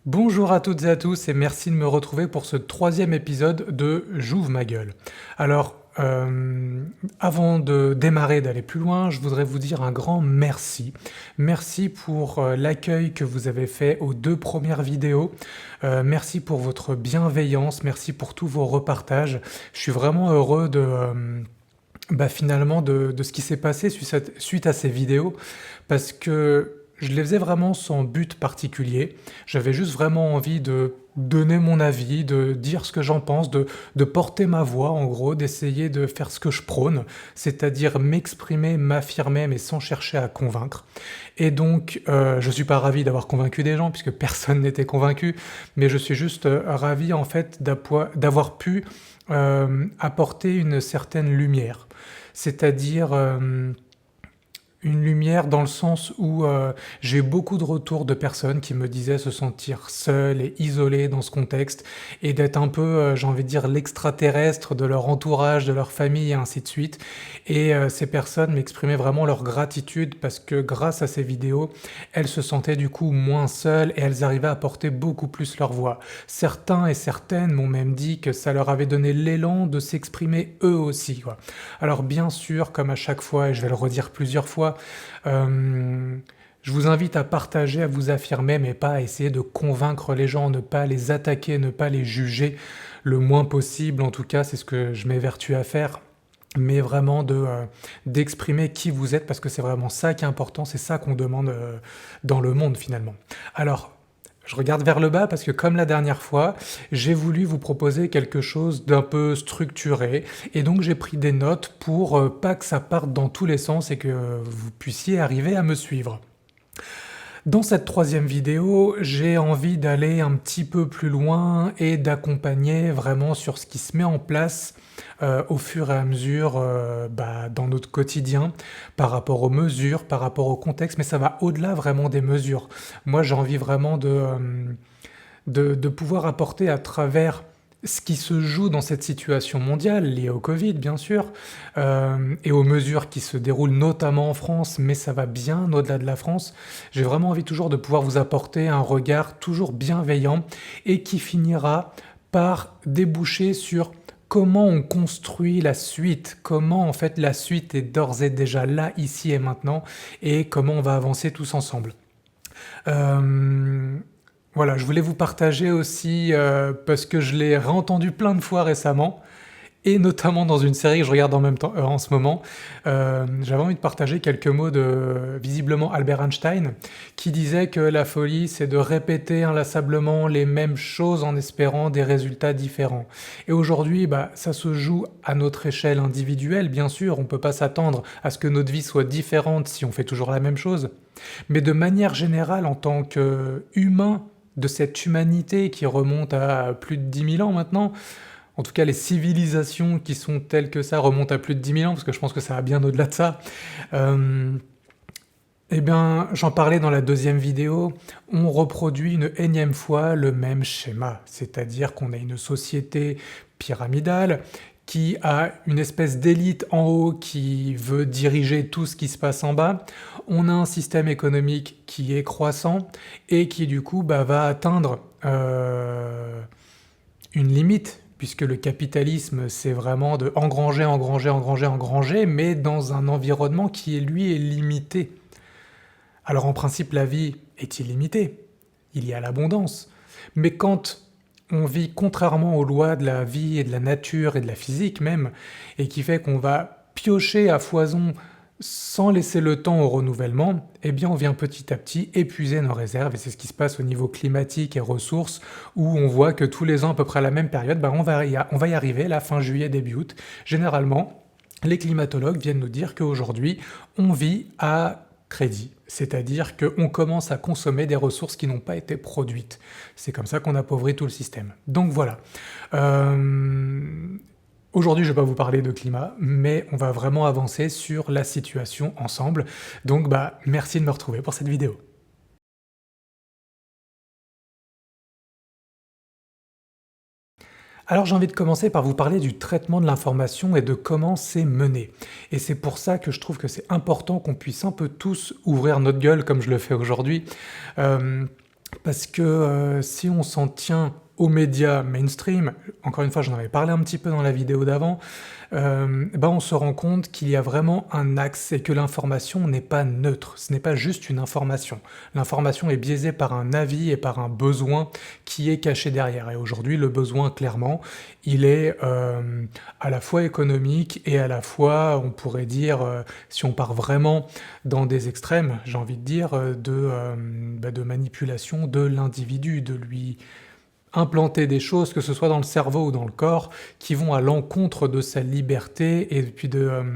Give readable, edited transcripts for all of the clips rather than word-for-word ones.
Bonjour à toutes et à tous et merci de me retrouver pour ce troisième épisode de J'ouvre ma gueule. Alors, avant de démarrer, d'aller plus loin, je voudrais vous dire un grand merci. Merci pour l'accueil que vous avez fait aux deux premières vidéos. Merci pour votre bienveillance, merci pour tous vos repartages. Je suis vraiment heureux finalement de ce qui s'est passé suite à ces vidéos parce que je les faisais vraiment sans but particulier. J'avais juste vraiment envie de donner mon avis, de dire ce que j'en pense, de porter ma voix en gros, d'essayer de faire ce que je prône, c'est-à-dire m'exprimer, m'affirmer, mais sans chercher à convaincre. Et donc, je suis pas ravi d'avoir convaincu des gens, puisque personne n'était convaincu, mais je suis juste ravi en fait d'avoir pu apporter une certaine lumière. C'est-à-dire une lumière dans le sens où j'ai eu beaucoup de retours de personnes qui me disaient se sentir seules et isolées dans ce contexte et d'être un peu, j'ai envie de dire, l'extraterrestre de leur entourage, de leur famille et ainsi de suite. Et ces personnes m'exprimaient vraiment leur gratitude parce que grâce à ces vidéos, elles se sentaient du coup moins seules et elles arrivaient à porter beaucoup plus leur voix. Certains et certaines m'ont même dit que ça leur avait donné l'élan de s'exprimer eux aussi, quoi. Alors bien sûr, comme à chaque fois, et je vais le redire plusieurs fois, euh, je vous invite à partager, à vous affirmer, mais pas à essayer de convaincre les gens, ne pas les attaquer, ne pas les juger le moins possible. En tout cas, c'est ce que je m'évertue à faire. Mais vraiment d'exprimer qui vous êtes, parce que c'est vraiment ça qui est important, c'est ça qu'on demande dans le monde finalement. Alors, je regarde vers le bas parce que comme la dernière fois, j'ai voulu vous proposer quelque chose d'un peu structuré et donc j'ai pris des notes pour pas que ça parte dans tous les sens et que vous puissiez arriver à me suivre. Dans cette troisième vidéo, j'ai envie d'aller un petit peu plus loin et d'accompagner vraiment sur ce qui se met en place au fur et à mesure dans notre quotidien, par rapport aux mesures, par rapport au contexte, mais ça va au-delà vraiment des mesures. Moi, j'ai envie vraiment de pouvoir apporter à travers ce qui se joue dans cette situation mondiale, liée au Covid bien sûr, et aux mesures qui se déroulent notamment en France, mais ça va bien au-delà de la France. J'ai vraiment envie toujours de pouvoir vous apporter un regard toujours bienveillant et qui finira par déboucher sur comment on construit la suite, comment en fait la suite est d'ores et déjà là, ici et maintenant, et comment on va avancer tous ensemble. Euh, voilà, je voulais vous partager aussi, parce que je l'ai réentendu plein de fois récemment, et notamment dans une série que je regarde en même temps, en ce moment, j'avais envie de partager quelques mots de, visiblement, Albert Einstein, qui disait que la folie, c'est de répéter inlassablement les mêmes choses en espérant des résultats différents. Et aujourd'hui, ça se joue à notre échelle individuelle, bien sûr, on ne peut pas s'attendre à ce que notre vie soit différente si on fait toujours la même chose, mais de manière générale, en tant qu'humain, de cette humanité qui remonte à plus de 10 000 ans maintenant, en tout cas les civilisations qui sont telles que ça remontent à plus de 10 000 ans, parce que je pense que ça va bien au-delà de ça. Euh, eh bien, j'en parlais dans la deuxième vidéo, on reproduit une énième fois le même schéma, c'est-à-dire qu'on a une société pyramidale qui a une espèce d'élite en haut qui veut diriger tout ce qui se passe en bas, on a un système économique qui est croissant et qui du coup va atteindre une limite, puisque le capitalisme c'est vraiment de engranger, engranger, engranger, engranger, mais dans un environnement qui lui est limité. Alors en principe la vie est illimitée, il y a l'abondance, mais quand on vit contrairement aux lois de la vie et de la nature et de la physique même, et qui fait qu'on va piocher à foison sans laisser le temps au renouvellement, eh bien on vient petit à petit épuiser nos réserves, et c'est ce qui se passe au niveau climatique et ressources, où on voit que tous les ans à peu près à la même période, on va y arriver, la fin juillet, début août. Généralement, les climatologues viennent nous dire qu'aujourd'hui, on vit à crédit, c'est-à-dire qu'on commence à consommer des ressources qui n'ont pas été produites. C'est comme ça qu'on appauvrit tout le système. Donc voilà. Euh, Aujourd'hui, je ne vais pas vous parler de climat, mais on va vraiment avancer sur la situation ensemble. Donc, merci de me retrouver pour cette vidéo. Alors j'ai envie de commencer par vous parler du traitement de l'information et de comment c'est mené. Et c'est pour ça que je trouve que c'est important qu'on puisse un peu tous ouvrir notre gueule comme je le fais aujourd'hui. Euh, Parce que si on s'en tient aux médias mainstream, encore une fois, j'en avais parlé un petit peu dans la vidéo d'avant, ben on se rend compte qu'il y a vraiment un axe et que l'information n'est pas neutre, ce n'est pas juste une information. L'information est biaisée par un avis et par un besoin qui est caché derrière. Et aujourd'hui, le besoin, clairement, il est à la fois économique et à la fois, on pourrait dire, si on part vraiment dans des extrêmes, j'ai envie de dire, de manipulation de l'individu, de lui implanter des choses, que ce soit dans le cerveau ou dans le corps, qui vont à l'encontre de sa liberté et puis de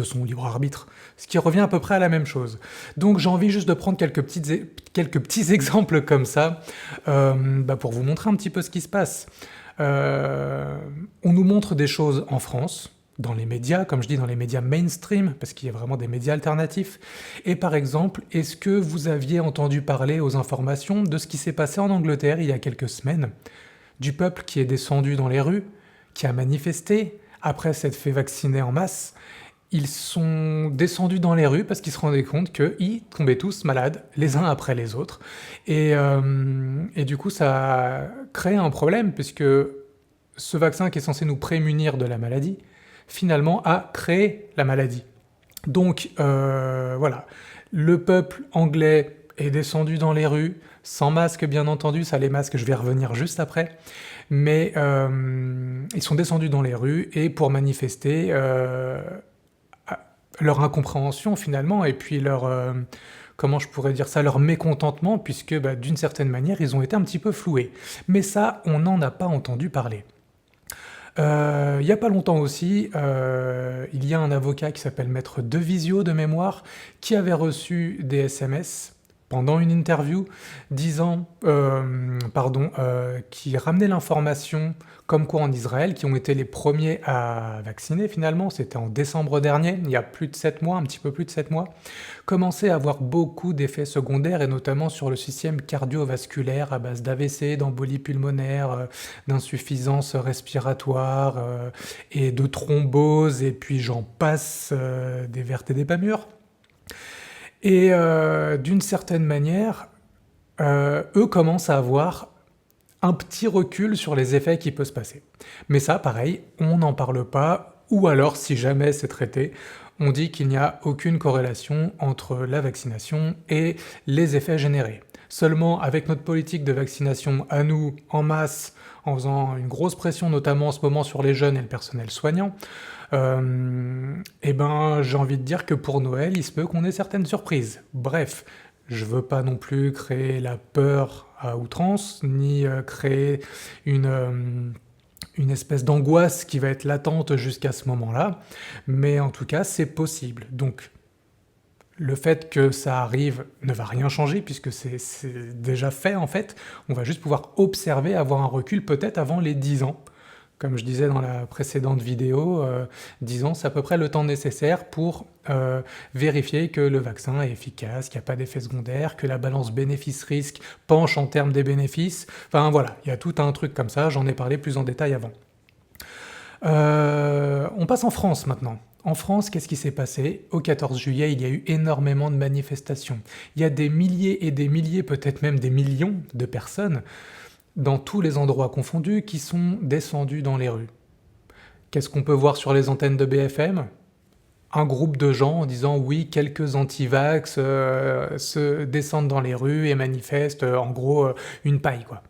son libre arbitre, ce qui revient à peu près à la même chose. Donc j'ai envie juste de prendre quelques petits exemples comme ça, pour vous montrer un petit peu ce qui se passe. On nous montre des choses en France, dans les médias, comme je dis, dans les médias mainstream, parce qu'il y a vraiment des médias alternatifs. Et par exemple, est-ce que vous aviez entendu parler aux informations de ce qui s'est passé en Angleterre il y a quelques semaines, du peuple qui est descendu dans les rues, qui a manifesté, après s'être fait vacciner en masse? Ils sont descendus dans les rues parce qu'ils se rendaient compte qu'ils tombaient tous malades, les uns après les autres. Et du coup, ça a créé un problème, puisque ce vaccin qui est censé nous prémunir de la maladie, finalement a créé la maladie. Donc voilà, le peuple anglais est descendu dans les rues, sans masque bien entendu, ça les masques je vais revenir juste après, mais ils sont descendus dans les rues et pour manifester leur incompréhension finalement, et puis leur, comment je pourrais dire ça, leur mécontentement, puisque d'une certaine manière ils ont été un petit peu floués. Mais ça, on n'en a pas entendu parler. Il y a pas longtemps aussi, il y a un avocat qui s'appelle Maître Devisio de mémoire, qui avait reçu des SMS pendant une interview disant, qui ramenait l'information comme quoi en Israël, qui ont été les premiers à vacciner finalement, c'était en décembre dernier, il y a plus de 7 mois, un petit peu plus de 7 mois, commençaient à avoir beaucoup d'effets secondaires, et notamment sur le système cardiovasculaire à base d'AVC, d'embolie pulmonaire, d'insuffisance respiratoire et de thrombose, et puis j'en passe, des vertes et des pas mûres. Et d'une certaine manière, eux commencent à avoir un petit recul sur les effets qui peuvent se passer. Mais ça, pareil, on n'en parle pas, ou alors, si jamais c'est traité, on dit qu'il n'y a aucune corrélation entre la vaccination et les effets générés. Seulement, avec notre politique de vaccination à nous, en masse, en faisant une grosse pression, notamment en ce moment sur les jeunes et le personnel soignant, j'ai envie de dire que pour Noël, il se peut qu'on ait certaines surprises. Bref, je veux pas non plus créer la peur à outrance, ni créer une espèce d'angoisse qui va être latente jusqu'à ce moment-là, mais en tout cas, c'est possible. Donc, le fait que ça arrive ne va rien changer, puisque c'est déjà fait en fait. On va juste pouvoir observer, avoir un recul peut-être avant les 10 ans. Comme je disais dans la précédente vidéo, 10 ans, c'est à peu près le temps nécessaire pour vérifier que le vaccin est efficace, qu'il n'y a pas d'effet secondaire, que la balance bénéfice-risque penche en termes des bénéfices. Enfin voilà, il y a tout un truc comme ça, j'en ai parlé plus en détail avant. On passe en France maintenant. En France, qu'est-ce qui s'est passé? Au 14 juillet, il y a eu énormément de manifestations. Il y a des milliers et des milliers, peut-être même des millions de personnes, dans tous les endroits confondus, qui sont descendus dans les rues. Qu'est-ce qu'on peut voir sur les antennes de BFM? Un groupe de gens en disant oui, quelques anti-vax se descendent dans les rues et manifestent, en gros, une paille, quoi.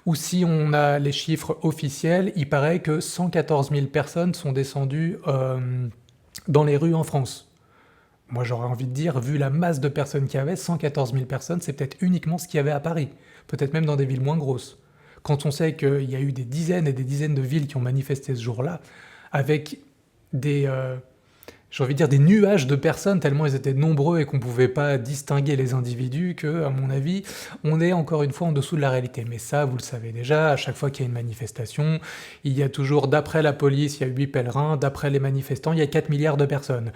Ou si on a les chiffres officiels, il paraît que 114 000 personnes sont descendues dans les rues en France. Moi j'aurais envie de dire, vu la masse de personnes qu'il y avait, 114 000 personnes, c'est peut-être uniquement ce qu'il y avait à Paris. Peut-être même dans des villes moins grosses. Quand on sait qu'il y a eu des dizaines et des dizaines de villes qui ont manifesté ce jour-là, avec des nuages de personnes, tellement ils étaient nombreux et qu'on pouvait pas distinguer les individus, que, à mon avis, on est encore une fois en dessous de la réalité. Mais ça, vous le savez déjà, à chaque fois qu'il y a une manifestation, il y a toujours, d'après la police, il y a 8 pèlerins, d'après les manifestants, il y a 4 milliards de personnes.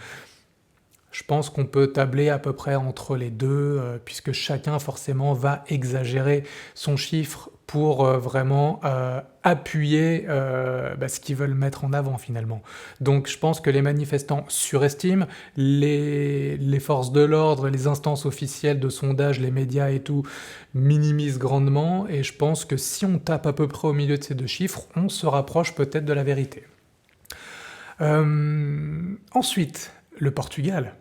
Je pense qu'on peut tabler à peu près entre les deux, puisque chacun forcément va exagérer son chiffre pour vraiment appuyer ce qu'ils veulent mettre en avant finalement. Donc je pense que les manifestants surestiment, les forces de l'ordre, les instances officielles de sondage, les médias et tout minimisent grandement, et je pense que si on tape à peu près au milieu de ces deux chiffres, on se rapproche peut-être de la vérité. Ensuite, le Portugal.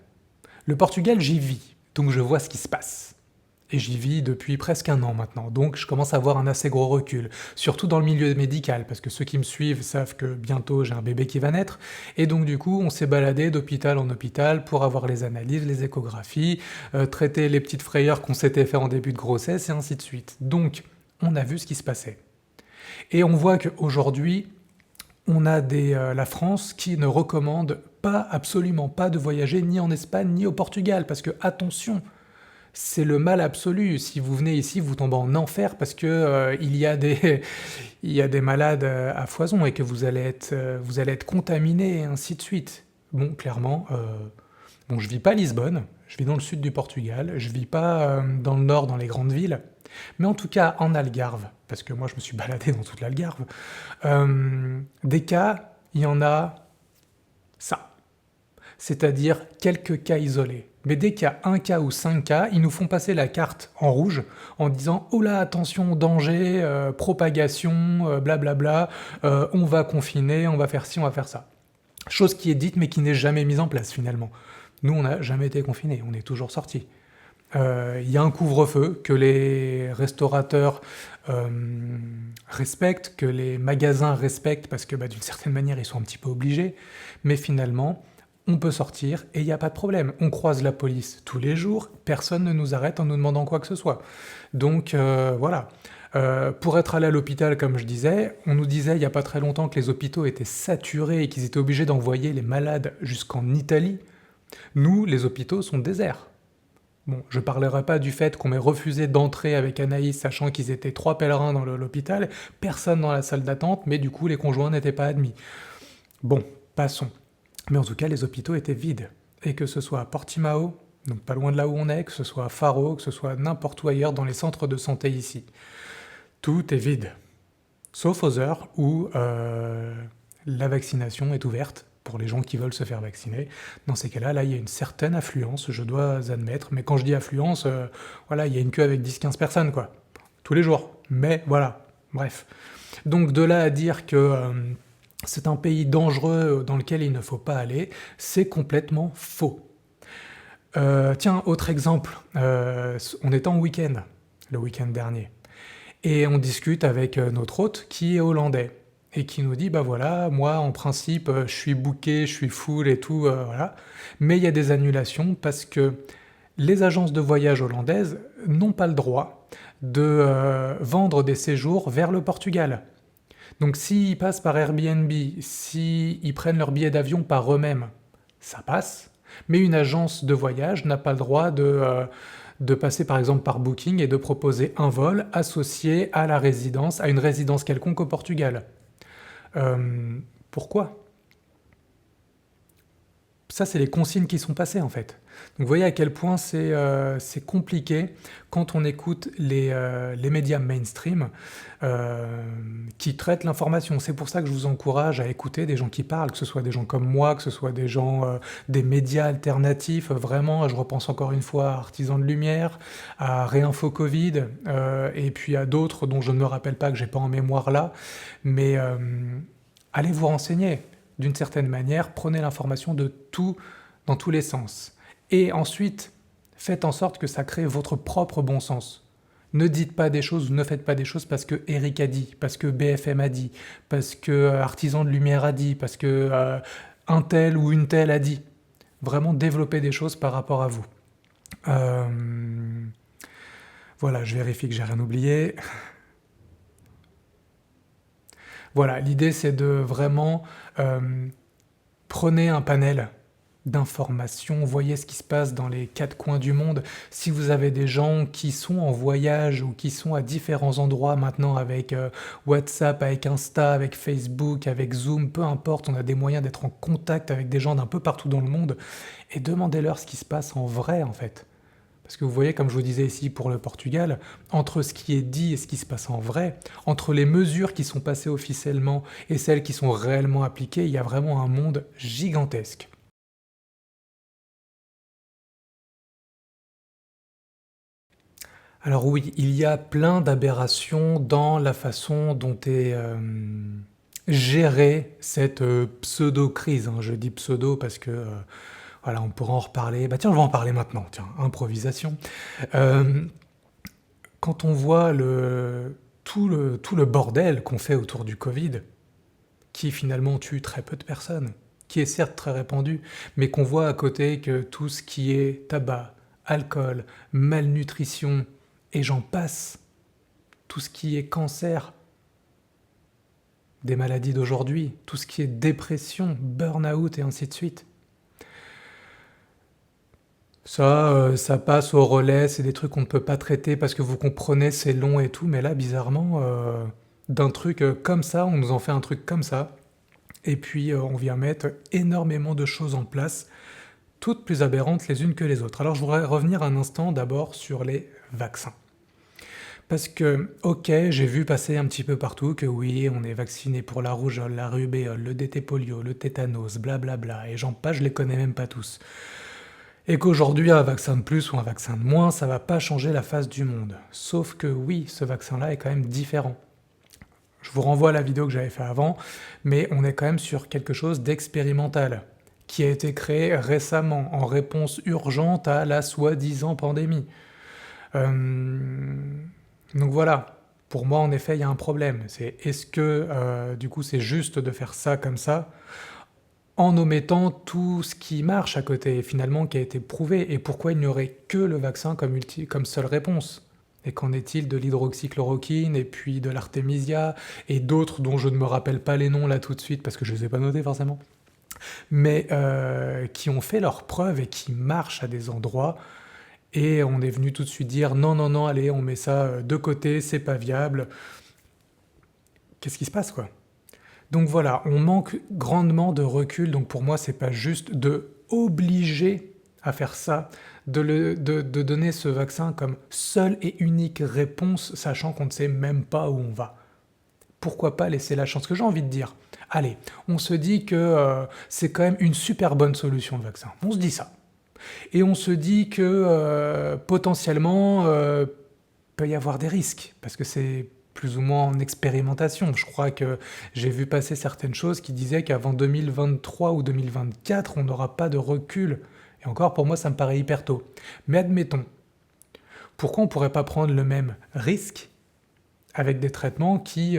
Le Portugal, j'y vis, donc je vois ce qui se passe. Et j'y vis depuis presque un an maintenant, donc je commence à avoir un assez gros recul, surtout dans le milieu médical, parce que ceux qui me suivent savent que bientôt j'ai un bébé qui va naître, et donc du coup on s'est baladé d'hôpital en hôpital pour avoir les analyses, les échographies, traiter les petites frayeurs qu'on s'était fait en début de grossesse, et ainsi de suite. Donc on a vu ce qui se passait. Et on voit qu'aujourd'hui, on a la France qui ne recommande pas, absolument pas, de voyager ni en Espagne ni au Portugal, parce que attention, c'est le mal absolu. Si vous venez ici, vous tombez en enfer parce que il y a des, il y a des malades à foison et que vous allez être contaminé et ainsi de suite. Bon, clairement, bon, je vis pas à Lisbonne, je vis dans le sud du Portugal, je vis pas dans le nord, dans les grandes villes, mais en tout cas en Algarve, parce que moi je me suis baladé dans toute l'Algarve, des cas, il y en a ça. C'est-à-dire quelques cas isolés. Mais dès qu'il y a un cas ou 5 cas, ils nous font passer la carte en rouge en disant «Oh là, attention, danger, propagation, blablabla, on va confiner, on va faire ci, on va faire ça». Chose qui est dite mais qui n'est jamais mise en place finalement. Nous, on n'a jamais été confinés, on est toujours sortis. Il y a un couvre-feu que les restaurateurs respectent, que les magasins respectent, parce que d'une certaine manière, ils sont un petit peu obligés, mais finalement, on peut sortir et il n'y a pas de problème. On croise la police tous les jours, personne ne nous arrête en nous demandant quoi que ce soit. Donc voilà. Pour être allé à l'hôpital, comme je disais, on nous disait il n'y a pas très longtemps que les hôpitaux étaient saturés et qu'ils étaient obligés d'envoyer les malades jusqu'en Italie. Nous, les hôpitaux sont déserts. Bon, je parlerai pas du fait qu'on m'ait refusé d'entrer avec Anaïs, sachant qu'ils étaient 3 pèlerins dans l'hôpital, personne dans la salle d'attente, mais du coup les conjoints n'étaient pas admis. Bon, passons. Mais en tout cas, les hôpitaux étaient vides. Et que ce soit à Portimao, donc pas loin de là où on est, que ce soit à Faro, que ce soit n'importe où ailleurs dans les centres de santé ici. Tout est vide. Sauf aux heures où la vaccination est ouverte pour les gens qui veulent se faire vacciner. Dans ces cas-là, là, il y a une certaine affluence, je dois admettre. Mais quand je dis affluence, voilà, il y a une queue avec 10-15 personnes, quoi. Tous les jours. Mais voilà, bref. Donc de là à dire que c'est un pays dangereux dans lequel il ne faut pas aller, c'est complètement faux. Tiens, autre exemple. On était en week-end, le week-end dernier. Et on discute avec notre hôte qui est hollandais. Et qui nous dit, bah voilà, moi en principe je suis booké, je suis full et tout, voilà. Mais il y a des annulations parce que les agences de voyage hollandaises n'ont pas le droit de vendre des séjours vers le Portugal. Donc s'ils passent par Airbnb, s'ils prennent leur billet d'avion par eux-mêmes, ça passe. Mais une agence de voyage n'a pas le droit de passer par exemple par Booking et de proposer un vol associé à la résidence, à une résidence quelconque au Portugal. Pourquoi? Ça, c'est les consignes qui sont passées en fait. Donc vous voyez à quel point c'est compliqué quand on écoute les médias mainstream qui traitent l'information. C'est pour ça que je vous encourage à écouter des gens qui parlent, que ce soit des gens comme moi, que ce soit des gens, des médias alternatifs. Vraiment, je repense encore une fois à Artisans de Lumière, à Réinfo Covid, et puis à d'autres dont je ne me rappelle pas, que j'ai pas en mémoire là. Mais allez vous renseigner. D'une certaine manière, prenez l'information de tout, dans tous les sens. Et ensuite, faites en sorte que ça crée votre propre bon sens. Ne dites pas des choses ou ne faites pas des choses parce que Eric a dit, parce que BFM a dit, parce que Artisan de Lumière a dit, parce que un tel ou une telle a dit. Vraiment développez des choses par rapport à vous. Voilà, je vérifie que j'ai rien oublié. Voilà, l'idée c'est de vraiment prenez un panel d'informations, voyez ce qui se passe dans les 4 coins du monde. Si vous avez des gens qui sont en voyage ou qui sont à différents endroits maintenant avec WhatsApp, avec Insta, avec Facebook, avec Zoom, peu importe, on a des moyens d'être en contact avec des gens d'un peu partout dans le monde et demandez-leur ce qui se passe en vrai en fait. Parce que vous voyez, comme je vous disais ici pour le Portugal, entre ce qui est dit et ce qui se passe en vrai, entre les mesures qui sont passées officiellement et celles qui sont réellement appliquées, il y a vraiment un monde gigantesque. Alors oui, il y a plein d'aberrations dans la façon dont est gérée cette pseudo-crise, hein. Je dis pseudo parce que voilà, on pourra en reparler. Bah tiens, on va en parler maintenant, tiens, improvisation. Euh, Quand on voit tout le bordel qu'on fait autour du Covid, qui finalement tue très peu de personnes, qui est certes très répandu, mais qu'on voit à côté que tout ce qui est tabac, alcool, malnutrition, et j'en passe, tout ce qui est cancer, des maladies d'aujourd'hui, tout ce qui est dépression, burn-out et ainsi de suite. Ça passe au relais, c'est des trucs qu'on ne peut pas traiter parce que vous comprenez, c'est long et tout, mais là, bizarrement, d'un truc comme ça, on nous en fait un truc comme ça, et puis on vient mettre énormément de choses en place, toutes plus aberrantes les unes que les autres. Alors je voudrais revenir un instant d'abord sur les vaccins. Parce que, ok, j'ai vu passer un petit peu partout que oui, on est vacciné pour la rougeole, la rubéole, le DT polio, le tétanos, blablabla, et j'en passe, je les connais même pas tous. Et qu'aujourd'hui, un vaccin de plus ou un vaccin de moins, ça va pas changer la face du monde. Sauf que oui, ce vaccin-là est quand même différent. Je vous renvoie à la vidéo que j'avais fait avant, mais on est quand même sur quelque chose d'expérimental, qui a été créé récemment, en réponse urgente à la soi-disant pandémie. Euh, donc voilà, pour moi en effet il y a un problème. C'est est-ce que du coup c'est juste de faire ça comme ça en omettant tout ce qui marche à côté, finalement, qui a été prouvé, et pourquoi il n'y aurait que le vaccin comme seule réponse? Et qu'en est-il de l'hydroxychloroquine, et puis de l'artémisia, et d'autres dont je ne me rappelle pas les noms là tout de suite, parce que je ne les ai pas notés forcément, mais qui ont fait leurs preuves et qui marchent à des endroits, et on est venu tout de suite dire non, non, non, allez, on met ça de côté, c'est pas viable. Qu'est-ce qui se passe, quoi? Donc voilà, on manque grandement de recul, donc pour moi c'est pas juste de obliger à faire ça, de donner ce vaccin comme seule et unique réponse, sachant qu'on ne sait même pas où on va. Pourquoi pas laisser la chance? Que j'ai envie de dire, allez, on se dit que c'est quand même une super bonne solution le vaccin. On se dit ça. Et on se dit que potentiellement peut y avoir des risques, parce que c'est plus ou moins en expérimentation. Je crois que j'ai vu passer certaines choses qui disaient qu'avant 2023 ou 2024, on n'aura pas de recul. Et encore, pour moi, ça me paraît hyper tôt. Mais admettons, pourquoi on ne pourrait pas prendre le même risque avec des traitements qui,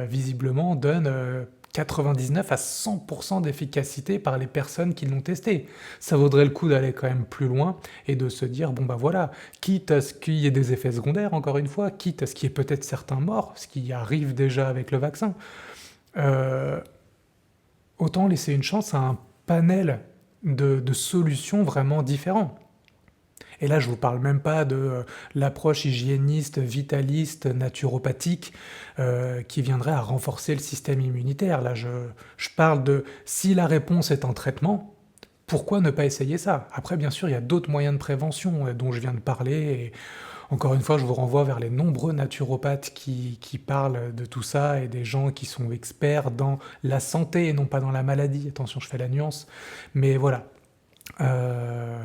visiblement, donnent 99 à 100% d'efficacité par les personnes qui l'ont testé. Ça vaudrait le coup d'aller quand même plus loin et de se dire, bon bah voilà, quitte à ce qu'il y ait des effets secondaires, encore une fois, quitte à ce qu'il y ait peut-être certains morts, ce qui arrive déjà avec le vaccin, euh, autant laisser une chance à un panel de solutions vraiment différents. Et là, je vous parle même pas de l'approche hygiéniste, vitaliste, naturopathique qui viendrait à renforcer le système immunitaire. Là, je parle de si la réponse est un traitement, pourquoi ne pas essayer ça? Après, bien sûr, il y a d'autres moyens de prévention dont je viens de parler. Et encore une fois, je vous renvoie vers les nombreux naturopathes qui parlent de tout ça et des gens qui sont experts dans la santé et non pas dans la maladie. Attention, je fais la nuance. Mais voilà. Euh,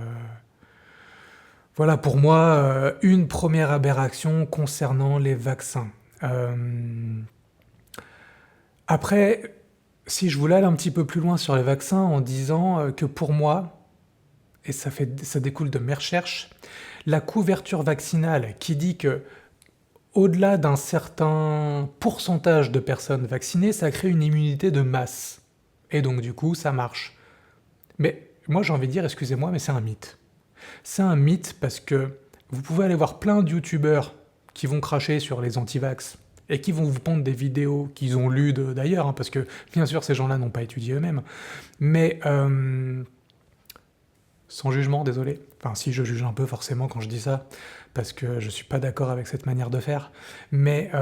Voilà pour moi une première aberration concernant les vaccins. Euh, Après, si je voulais aller un petit peu plus loin sur les vaccins en disant que pour moi, et ça découle de mes recherches, la couverture vaccinale qui dit que au-delà d'un certain pourcentage de personnes vaccinées, ça crée une immunité de masse. Et donc du coup, ça marche. Mais moi j'ai envie de dire, excusez-moi, mais c'est un mythe. C'est un mythe parce que vous pouvez aller voir plein de youtubeurs qui vont cracher sur les antivax et qui vont vous pondre des vidéos qu'ils ont lues d'ailleurs, hein, parce que bien sûr ces gens-là n'ont pas étudié eux-mêmes, mais sans jugement, désolé. Enfin si je juge un peu forcément quand je dis ça, parce que je suis pas d'accord avec cette manière de faire, mais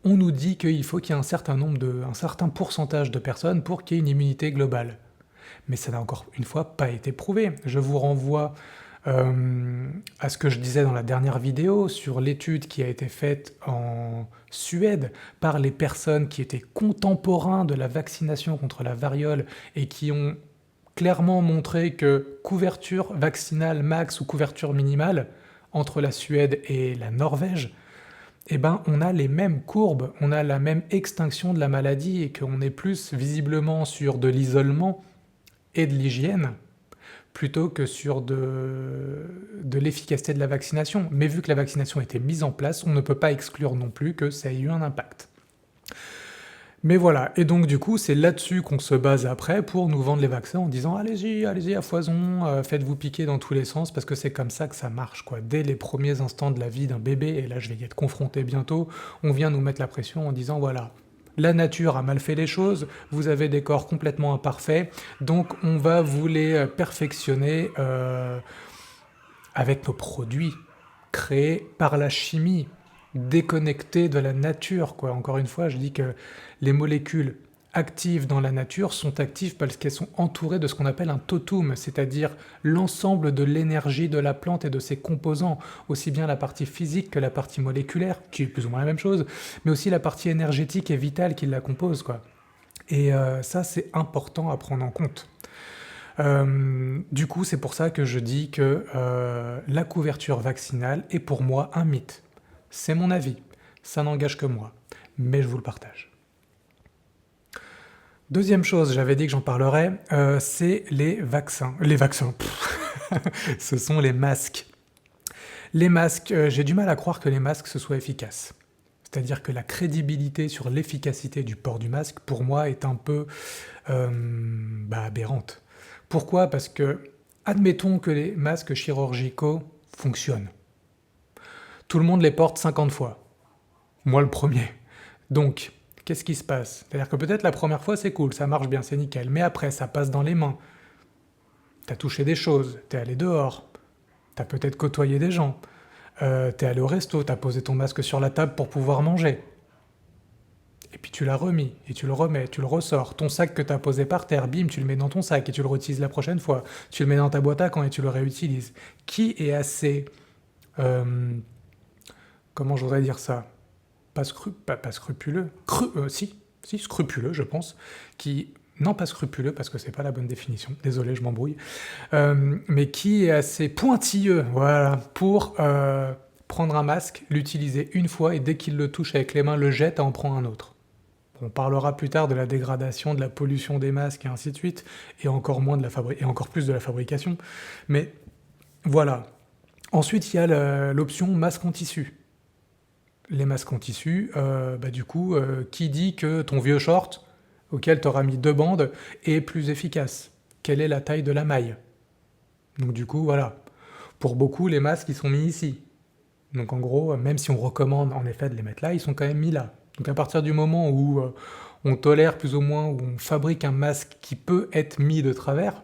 on nous dit qu'il faut qu'il y ait un certain pourcentage de personnes pour qu'il y ait une immunité globale. Mais ça n'a encore une fois pas été prouvé. Je vous renvoie à ce que je disais dans la dernière vidéo sur l'étude qui a été faite en Suède par les personnes qui étaient contemporains de la vaccination contre la variole et qui ont clairement montré que couverture vaccinale max ou couverture minimale entre la Suède et la Norvège, eh ben, on a les mêmes courbes, on a la même extinction de la maladie et qu'on est plus visiblement sur de l'isolement et de l'hygiène plutôt que sur de l'efficacité de la vaccination. Mais vu que la vaccination a été mise en place, on ne peut pas exclure non plus que ça ait eu un impact. Mais voilà, et donc du coup, c'est là-dessus qu'on se base après pour nous vendre les vaccins en disant allez-y, allez-y à foison, faites-vous piquer dans tous les sens parce que c'est comme ça que ça marche, quoi. Dès les premiers instants de la vie d'un bébé, et là je vais y être confronté bientôt, on vient nous mettre la pression en disant voilà, la nature a mal fait les choses, vous avez des corps complètement imparfaits, donc on va vous les perfectionner avec nos produits créés par la chimie, déconnectés de la nature, quoi. Encore une fois, je dis que les molécules actives dans la nature sont actives parce qu'elles sont entourées de ce qu'on appelle un totum, c'est-à-dire l'ensemble de l'énergie de la plante et de ses composants, aussi bien la partie physique que la partie moléculaire, qui est plus ou moins la même chose, mais aussi la partie énergétique et vitale qui la compose, quoi. Et ça, c'est important à prendre en compte. Du coup, c'est pour ça que je dis que la couverture vaccinale est pour moi un mythe. C'est mon avis, ça n'engage que moi, mais je vous le partage. Deuxième chose, j'avais dit que j'en parlerais, c'est les vaccins. Les vaccins, ce sont les masques. Les masques, j'ai du mal à croire que les masques ce soit efficace. C'est-à-dire que la crédibilité sur l'efficacité du port du masque, pour moi, est un peu aberrante. Pourquoi? Parce que, admettons que les masques chirurgicaux fonctionnent. Tout le monde les porte 50 fois. Moi le premier. Donc, qu'est-ce qui se passe? C'est-à-dire que peut-être la première fois c'est cool, ça marche bien, c'est nickel, mais après ça passe dans les mains. T'as touché des choses, t'es allé dehors, t'as peut-être côtoyé des gens, t'es allé au resto, t'as posé ton masque sur la table pour pouvoir manger. Et puis tu l'as remis, et tu le remets, tu le ressors. Ton sac que t'as posé par terre, bim, tu le mets dans ton sac et tu le réutilises la prochaine fois. Tu le mets dans ta boîte à gants et tu le réutilises. Qui est assez... comment je voudrais dire ça? Pas scrupuleux, si, scrupuleux, je pense, qui, non pas scrupuleux, parce que c'est pas la bonne définition, désolé, je m'embrouille, mais qui est assez pointilleux, voilà, pour prendre un masque, l'utiliser une fois, et dès qu'il le touche avec les mains, le jette et en prend un autre. On parlera plus tard de la dégradation, de la pollution des masques, et ainsi de suite, et encore moins et encore plus de la fabrication, mais voilà. Ensuite, il y a l'option masque en tissu. Les masques en tissu, du coup, qui dit que ton vieux short, auquel tu auras mis 2 bandes, est plus efficace? Quelle est la taille de la maille? Donc du coup, voilà. Pour beaucoup, les masques, ils sont mis ici. Donc en gros, même si on recommande en effet de les mettre là, ils sont quand même mis là. Donc à partir du moment où on tolère plus ou moins, où on fabrique un masque qui peut être mis de travers,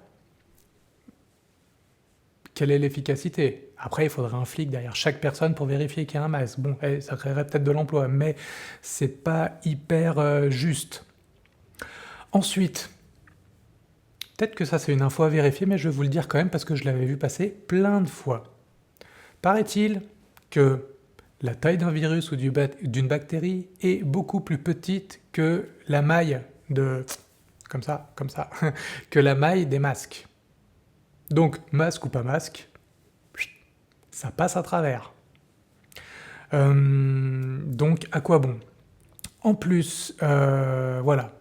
quelle est l'efficacité? Après, il faudrait un flic derrière chaque personne pour vérifier qu'il y a un masque. Bon, ça créerait peut-être de l'emploi, mais c'est pas hyper juste. Ensuite, peut-être que ça c'est une info à vérifier, mais je vais vous le dire quand même parce que je l'avais vu passer plein de fois. Paraît-il que la taille d'un virus ou d'une bactérie est beaucoup plus petite que la maille comme ça, que la maille des masques. Donc, masque ou pas masque, ça passe à travers. Donc, à quoi bon? En plus, voilà.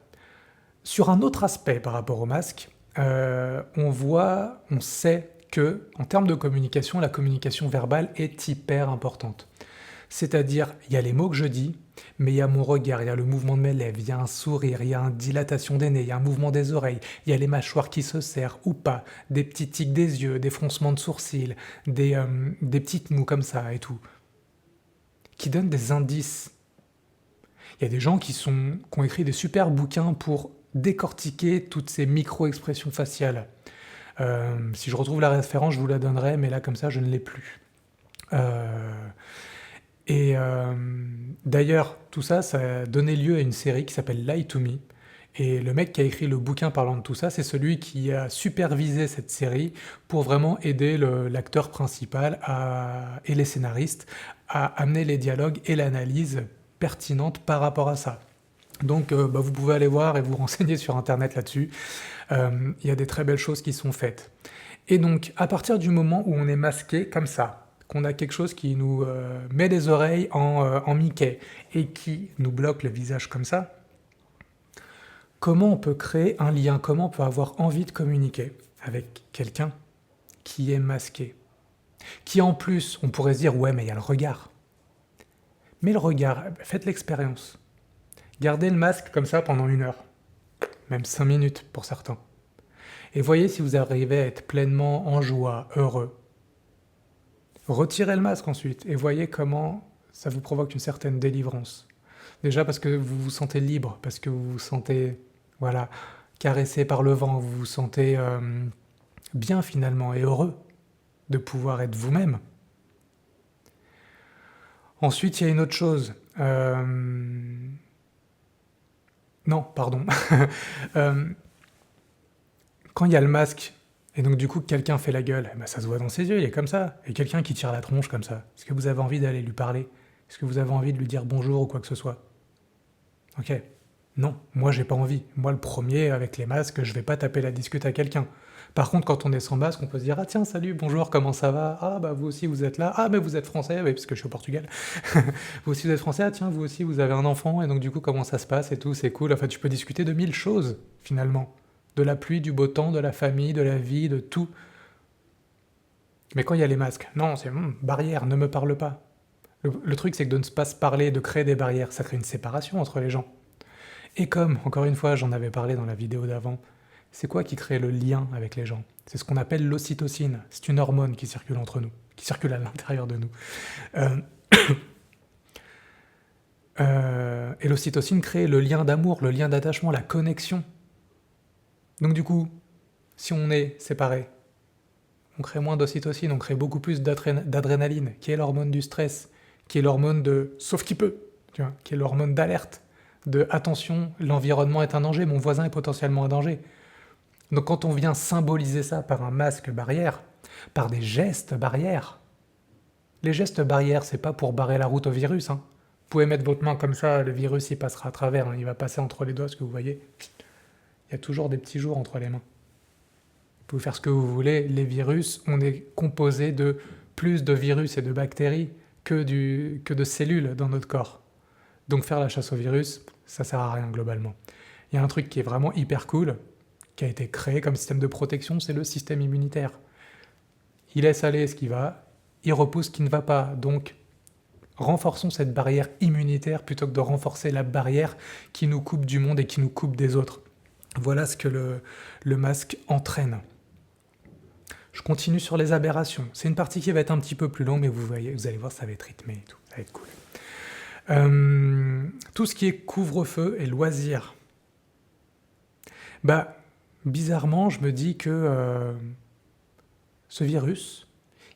Sur un autre aspect par rapport au masque, on sait que, en termes de communication, la communication verbale est hyper importante. C'est-à-dire, il y a les mots que je dis, mais il y a mon regard, il y a le mouvement de mes lèvres, il y a un sourire, il y a une dilatation des nez, il y a un mouvement des oreilles, il y a les mâchoires qui se serrent ou pas, des petits tics des yeux, des froncements de sourcils, des petites moues comme ça et tout, qui donnent des indices. Il y a des gens qui ont écrit des super bouquins pour décortiquer toutes ces micro-expressions faciales. Si je retrouve la référence, je vous la donnerai, mais là, comme ça, je ne l'ai plus. D'ailleurs, tout ça, ça a donné lieu à une série qui s'appelle Lie to Me, Et le mec qui a écrit le bouquin parlant de tout ça, c'est celui qui a supervisé cette série pour vraiment aider l'acteur principal et les scénaristes à amener les dialogues et l'analyse pertinente par rapport à ça. Donc vous pouvez aller voir et vous renseigner sur internet là-dessus. Il y a des très belles choses qui sont faites. Et donc à partir du moment où on est masqué comme ça, qu'on a quelque chose qui nous met les oreilles en Mickey et qui nous bloque le visage comme ça, comment on peut créer un lien, comment on peut avoir envie de communiquer avec quelqu'un qui est masqué, qui en plus, on pourrait se dire, ouais, mais il y a le regard. Mais le regard, faites l'expérience. Gardez le masque comme ça pendant 1 heure, même 5 minutes pour certains. Et voyez si vous arrivez à être pleinement en joie, heureux. Retirez le masque ensuite et voyez comment ça vous provoque une certaine délivrance. Déjà parce que vous vous sentez libre, parce que vous vous sentez voilà, caressé par le vent, vous vous sentez bien finalement et heureux de pouvoir être vous-même. Ensuite, il y a une autre chose. Non, pardon. Quand il y a le masque, et donc du coup quelqu'un fait la gueule, ça se voit dans ses yeux, il est comme ça. Et quelqu'un qui tire la tronche comme ça, est-ce que vous avez envie d'aller lui parler? Est-ce que vous avez envie de lui dire bonjour ou quoi que ce soit? Ok. Non, moi j'ai pas envie. Moi le premier, avec les masques, je vais pas taper la discute à quelqu'un. Par contre, quand on est sans masque, on peut se dire ah tiens, salut, bonjour, comment ça va? Ah bah vous aussi vous êtes là. Ah mais vous êtes français, oui, parce que je suis au Portugal. Vous aussi vous êtes français, ah tiens, vous aussi vous avez un enfant, et donc du coup comment ça se passe et tout, c'est cool. Enfin, tu peux discuter de 1000 choses, finalement. De la pluie, du beau temps, de la famille, de la vie, de tout. Mais quand il y a les masques, non, c'est barrière, ne me parle pas. Le truc, c'est que de ne pas se parler, de créer des barrières, ça crée une séparation entre les gens. Et comme, encore une fois, j'en avais parlé dans la vidéo d'avant, c'est quoi qui crée le lien avec les gens? C'est ce qu'on appelle l'ocytocine. C'est une hormone qui circule entre nous, qui circule à l'intérieur de nous. Euh, et l'ocytocine crée le lien d'amour, le lien d'attachement, la connexion. Donc du coup, si on est séparés, on crée moins d'ocytocine, on crée beaucoup plus d'adrénaline, qui est l'hormone du stress, qui est l'hormone de sauf qui peut, tu vois, qui est l'hormone d'alerte, de attention, l'environnement est un danger, mon voisin est potentiellement un danger. Donc quand on vient symboliser ça par un masque barrière, par des gestes barrières, les gestes barrières, c'est pas pour barrer la route au virus. Vous pouvez mettre votre main comme ça, le virus il passera à travers, il va passer entre les doigts, ce que vous voyez. Il y a toujours des petits jours entre les mains. Vous pouvez faire ce que vous voulez, les virus, on est composé de plus de virus et de bactéries que de cellules dans notre corps. Donc faire la chasse aux virus, ça sert à rien globalement. Il y a un truc qui est vraiment hyper cool, qui a été créé comme système de protection, c'est le système immunitaire. Il laisse aller ce qui va, il repousse ce qui ne va pas. Donc renforçons cette barrière immunitaire plutôt que de renforcer la barrière qui nous coupe du monde et qui nous coupe des autres. Voilà ce que le masque entraîne. Je continue sur les aberrations. C'est une partie qui va être un petit peu plus longue, mais vous allez voir, ça va être rythmé et tout, ça va être cool. Tout ce qui est couvre-feu et loisirs. Bizarrement, je me dis que ce virus,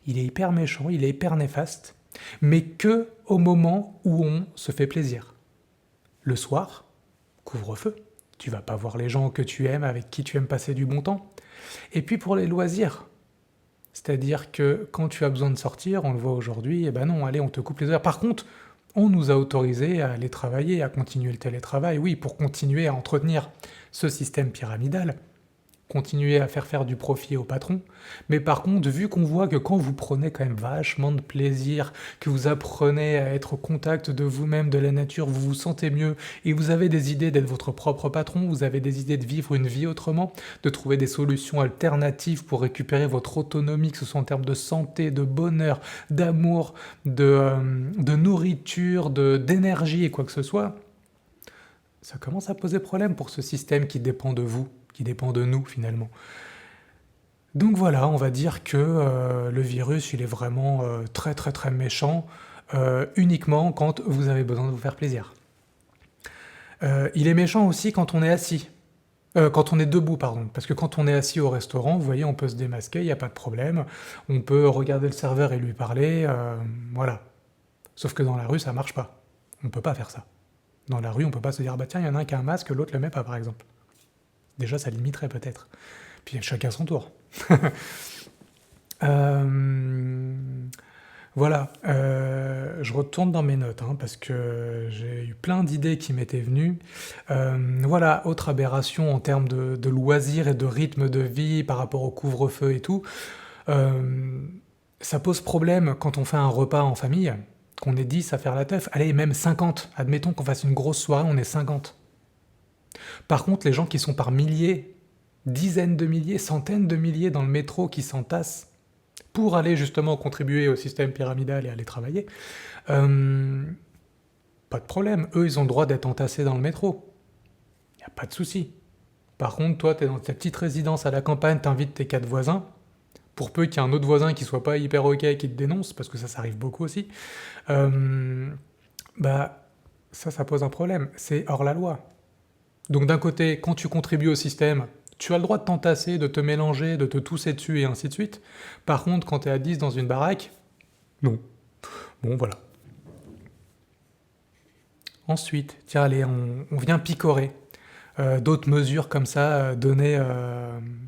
il est hyper méchant, il est hyper néfaste, mais que au moment où on se fait plaisir. Le soir, couvre-feu. Tu vas pas voir les gens que tu aimes, avec qui tu aimes passer du bon temps. Et puis pour les loisirs, c'est-à-dire que quand tu as besoin de sortir, on le voit aujourd'hui, eh ben non, allez, on te coupe les heures. Par contre, on nous a autorisé à aller travailler, à continuer le télétravail, oui, pour continuer à entretenir ce système pyramidal, continuer à faire du profit au patron. Mais par contre, vu qu'on voit que quand vous prenez quand même vachement de plaisir, que vous apprenez à être au contact de vous-même, de la nature, vous vous sentez mieux, et vous avez des idées d'être votre propre patron, vous avez des idées de vivre une vie autrement, de trouver des solutions alternatives pour récupérer votre autonomie, que ce soit en termes de santé, de bonheur, d'amour, de nourriture, d'énergie et quoi que ce soit, ça commence à poser problème pour ce système qui dépend de vous, qui dépend de nous finalement. Donc voilà, on va dire que le virus, il est vraiment très très très méchant, uniquement quand vous avez besoin de vous faire plaisir. Il est méchant aussi quand on est assis. Quand on est debout, pardon. Parce que quand on est assis au restaurant, vous voyez, on peut se démasquer, il n'y a pas de problème. On peut regarder le serveur et lui parler, voilà. Sauf que dans la rue, ça marche pas. On ne peut pas faire ça. Dans la rue, on peut pas se dire, bah tiens, il y en a un qui a un masque, l'autre le met pas, par exemple. Déjà, ça limiterait peut-être. Puis chacun son tour. Euh, Voilà, je retourne dans mes notes, hein, parce que j'ai eu plein d'idées qui m'étaient venues. Voilà, autre aberration en termes de loisirs et de rythme de vie par rapport au couvre-feu et tout. Euh, Ça pose problème quand on fait un repas en famille, qu'on est 10 à faire la teuf. Allez, même 50. Admettons qu'on fasse une grosse soirée, on est 50. Par contre, les gens qui sont par milliers, dizaines de milliers, centaines de milliers dans le métro qui s'entassent pour aller justement contribuer au système pyramidal et aller travailler, euh, pas de problème. Eux, ils ont le droit d'être entassés dans le métro. Il n'y a pas de souci. Par contre, toi, tu es dans ta petite résidence à la campagne, t'invites tes 4 voisins, pour peu qu'il y ait un autre voisin qui soit pas hyper ok et qui te dénonce, parce que ça arrive beaucoup aussi, euh, bah ça pose un problème. C'est hors la loi. Donc d'un côté, quand tu contribues au système, tu as le droit de t'entasser, de te mélanger, de te tousser dessus et ainsi de suite. Par contre, quand tu es à 10 dans une baraque, non. Bon, voilà. Ensuite, tiens, allez, on vient picorer. D'autres mesures comme ça, données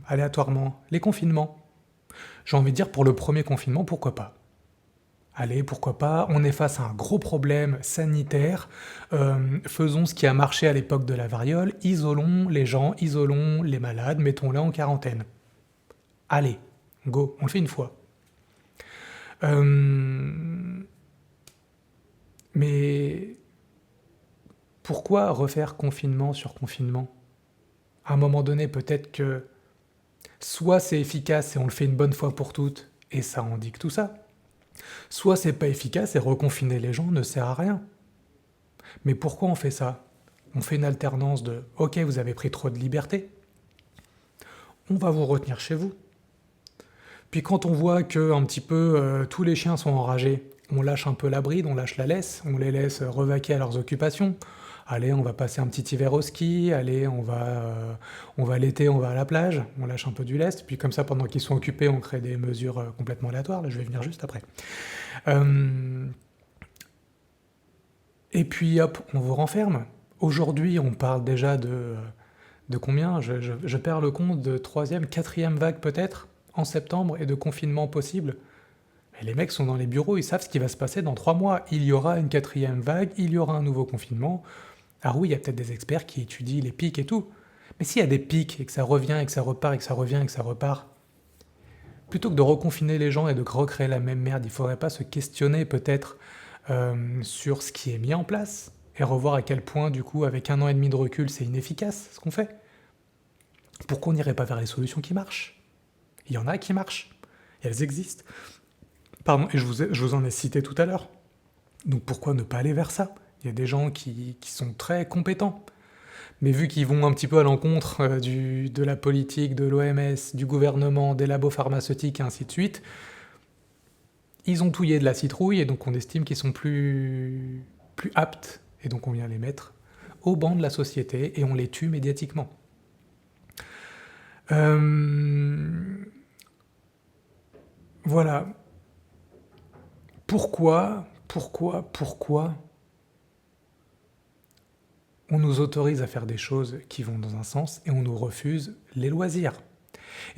aléatoirement. Les confinements. J'ai envie de dire, pour le premier confinement, pourquoi pas? Allez, pourquoi pas, on est face à un gros problème sanitaire, faisons ce qui a marché à l'époque de la variole, isolons les gens, isolons les malades, mettons-les en quarantaine. Allez, go, on le fait une fois. Euh, mais pourquoi refaire confinement sur confinement? À un moment donné, peut-être que soit c'est efficace et on le fait une bonne fois pour toutes, et ça indique tout ça, soit c'est pas efficace et reconfiner les gens ne sert à rien. Mais pourquoi on fait ça? On fait une alternance de ok, vous avez pris trop de liberté, on va vous retenir chez vous. Puis quand on voit que un petit peu tous les chiens sont enragés, on lâche un peu la bride, on lâche la laisse, on les laisse revaquer à leurs occupations. Allez, on va passer un petit hiver au ski, allez, on va l'été, on va à la plage, on lâche un peu du lest, puis comme ça, pendant qu'ils sont occupés, on crée des mesures complètement aléatoires, là je vais venir juste après. Euh, et puis hop, on vous renferme. Aujourd'hui, on parle déjà de combien? Je perds le compte de troisième, quatrième vague peut-être, en septembre, et de confinement possible. Mais les mecs sont dans les bureaux, ils savent ce qui va se passer dans 3 mois. Il y aura une quatrième vague, il y aura un nouveau confinement. Alors oui, il y a peut-être des experts qui étudient les pics et tout. Mais s'il y a des pics et que ça revient et que ça repart et que ça revient et que ça repart, plutôt que de reconfiner les gens et de recréer la même merde, il faudrait pas se questionner peut-être sur ce qui est mis en place et revoir à quel point, du coup, avec 1 an et demi de recul, c'est inefficace ce qu'on fait. Pourquoi on n'irait pas vers les solutions qui marchent? Il y en a qui marchent, et elles existent. Pardon, et je vous en ai cité tout à l'heure. Donc pourquoi ne pas aller vers ça? Il y a des gens qui sont très compétents, mais vu qu'ils vont un petit peu à l'encontre de la politique, de l'OMS, du gouvernement, des labos pharmaceutiques et ainsi de suite, ils ont touillé de la citrouille et donc on estime qu'ils sont plus aptes, et donc on vient les mettre au banc de la société et on les tue médiatiquement. Euh, voilà. Pourquoi on nous autorise à faire des choses qui vont dans un sens et on nous refuse les loisirs?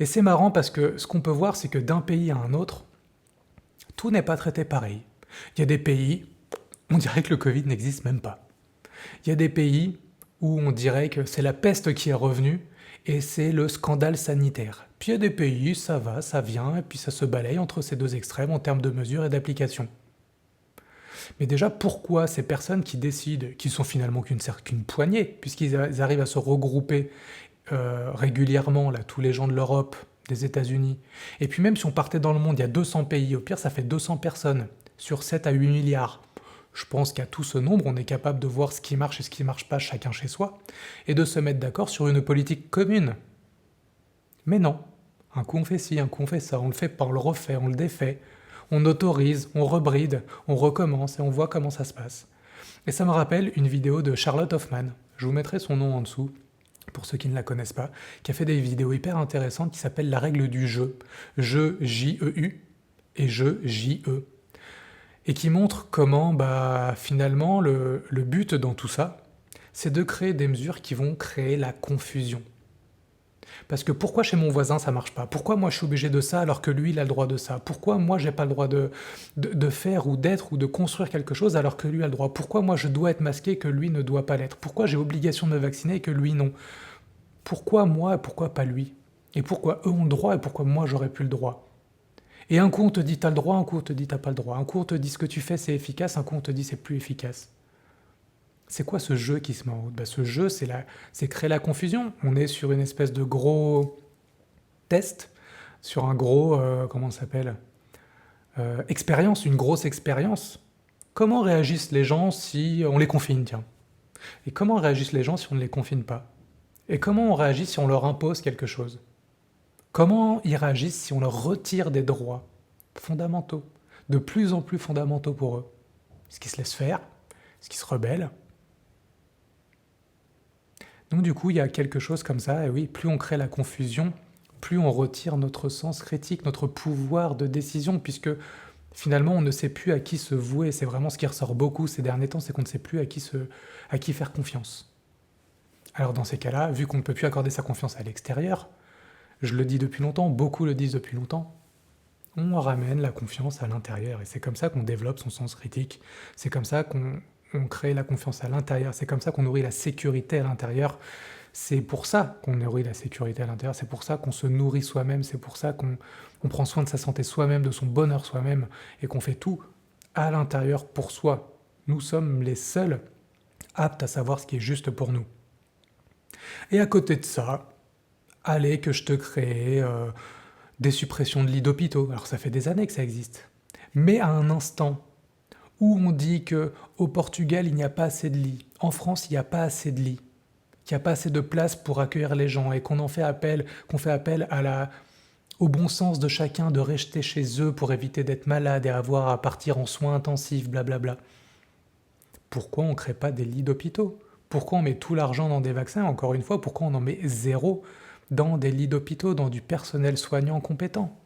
Et c'est marrant parce que ce qu'on peut voir, c'est que d'un pays à un autre, tout n'est pas traité pareil. Il y a des pays, on dirait que le Covid n'existe même pas. Il y a des pays où on dirait que c'est la peste qui est revenue et c'est le scandale sanitaire. Puis il y a des pays, ça va, ça vient, et puis ça se balaye entre ces deux extrêmes en termes de mesures et d'application. Mais déjà, pourquoi ces personnes qui décident, qui sont finalement qu'une poignée, puisqu'ils arrivent à se regrouper régulièrement, là, tous les gens de l'Europe, des États-Unis, et puis même si on partait dans le monde, il y a 200 pays, au pire ça fait 200 personnes, sur 7 à 8 milliards. Je pense qu'à tout ce nombre, on est capable de voir ce qui marche et ce qui ne marche pas chacun chez soi, et de se mettre d'accord sur une politique commune. Mais non. Un coup on fait ci, un coup on fait ça, on le fait pas, on le refait, on le défait, on autorise, on rebride, on recommence et on voit comment ça se passe. Et ça me rappelle une vidéo de Charlotte Hoffman, je vous mettrai son nom en dessous, pour ceux qui ne la connaissent pas, qui a fait des vidéos hyper intéressantes qui s'appellent La règle du jeu, jeu J-E-U et jeu J-E, et qui montre comment finalement le but dans tout ça, c'est de créer des mesures qui vont créer la confusion. Parce que pourquoi chez mon voisin ça marche pas? Pourquoi moi je suis obligé de ça alors que lui il a le droit de ça? Pourquoi moi j'ai pas le droit de faire ou d'être ou de construire quelque chose alors que lui a le droit? Pourquoi moi je dois être masqué que lui ne doit pas l'être? Pourquoi j'ai obligation de me vacciner et que lui non? Pourquoi moi et pourquoi pas lui? Et pourquoi eux ont le droit et pourquoi moi j'aurais plus le droit? Et un coup on te dit t'as le droit, un coup on te dit t'as pas le droit. Un coup on te dit ce que tu fais c'est efficace, un coup on te dit c'est plus efficace. C'est quoi ce jeu qui se met en route? Ce jeu, c'est créer la confusion. On est sur une espèce de gros test, sur un gros, comment ça s'appelle? Expérience, une grosse expérience. Comment réagissent les gens si on les confine, tiens? Et comment réagissent les gens si on ne les confine pas? Et comment on réagit si on leur impose quelque chose? Comment ils réagissent si on leur retire des droits fondamentaux, de plus en plus fondamentaux pour eux? Est-ce qu'ils se laissent faire? Est-ce qu'ils se rebellent? Donc du coup, il y a quelque chose comme ça, et oui, plus on crée la confusion, plus on retire notre sens critique, notre pouvoir de décision, puisque finalement, on ne sait plus à qui se vouer. C'est vraiment ce qui ressort beaucoup ces derniers temps, c'est qu'on ne sait plus à qui faire confiance. Alors dans ces cas-là, vu qu'on ne peut plus accorder sa confiance à l'extérieur, je le dis depuis longtemps, beaucoup le disent depuis longtemps, on ramène la confiance à l'intérieur. Et c'est comme ça qu'on développe son sens critique, c'est comme ça qu'on crée la confiance à l'intérieur, c'est comme ça qu'on nourrit la sécurité à l'intérieur. C'est pour ça qu'on nourrit la sécurité à l'intérieur, c'est pour ça qu'on se nourrit soi-même, c'est pour ça qu'on prend soin de sa santé soi-même, de son bonheur soi-même, et qu'on fait tout à l'intérieur pour soi. Nous sommes les seuls aptes à savoir ce qui est juste pour nous. Et à côté de ça, allez que je te crée des suppressions de lits d'hôpitaux. Alors ça fait des années que ça existe. Mais à un instant où on dit que au Portugal il n'y a pas assez de lits, en France il n'y a pas assez de lits, qu'il n'y a pas assez de place pour accueillir les gens et qu'on fait appel au bon sens de chacun de rester chez eux pour éviter d'être malade et avoir à partir en soins intensifs, blablabla. Pourquoi on ne crée pas des lits d'hôpitaux? Pourquoi on met tout l'argent dans des vaccins? Encore une fois, pourquoi on en met zéro dans des lits d'hôpitaux, dans du personnel soignant compétent,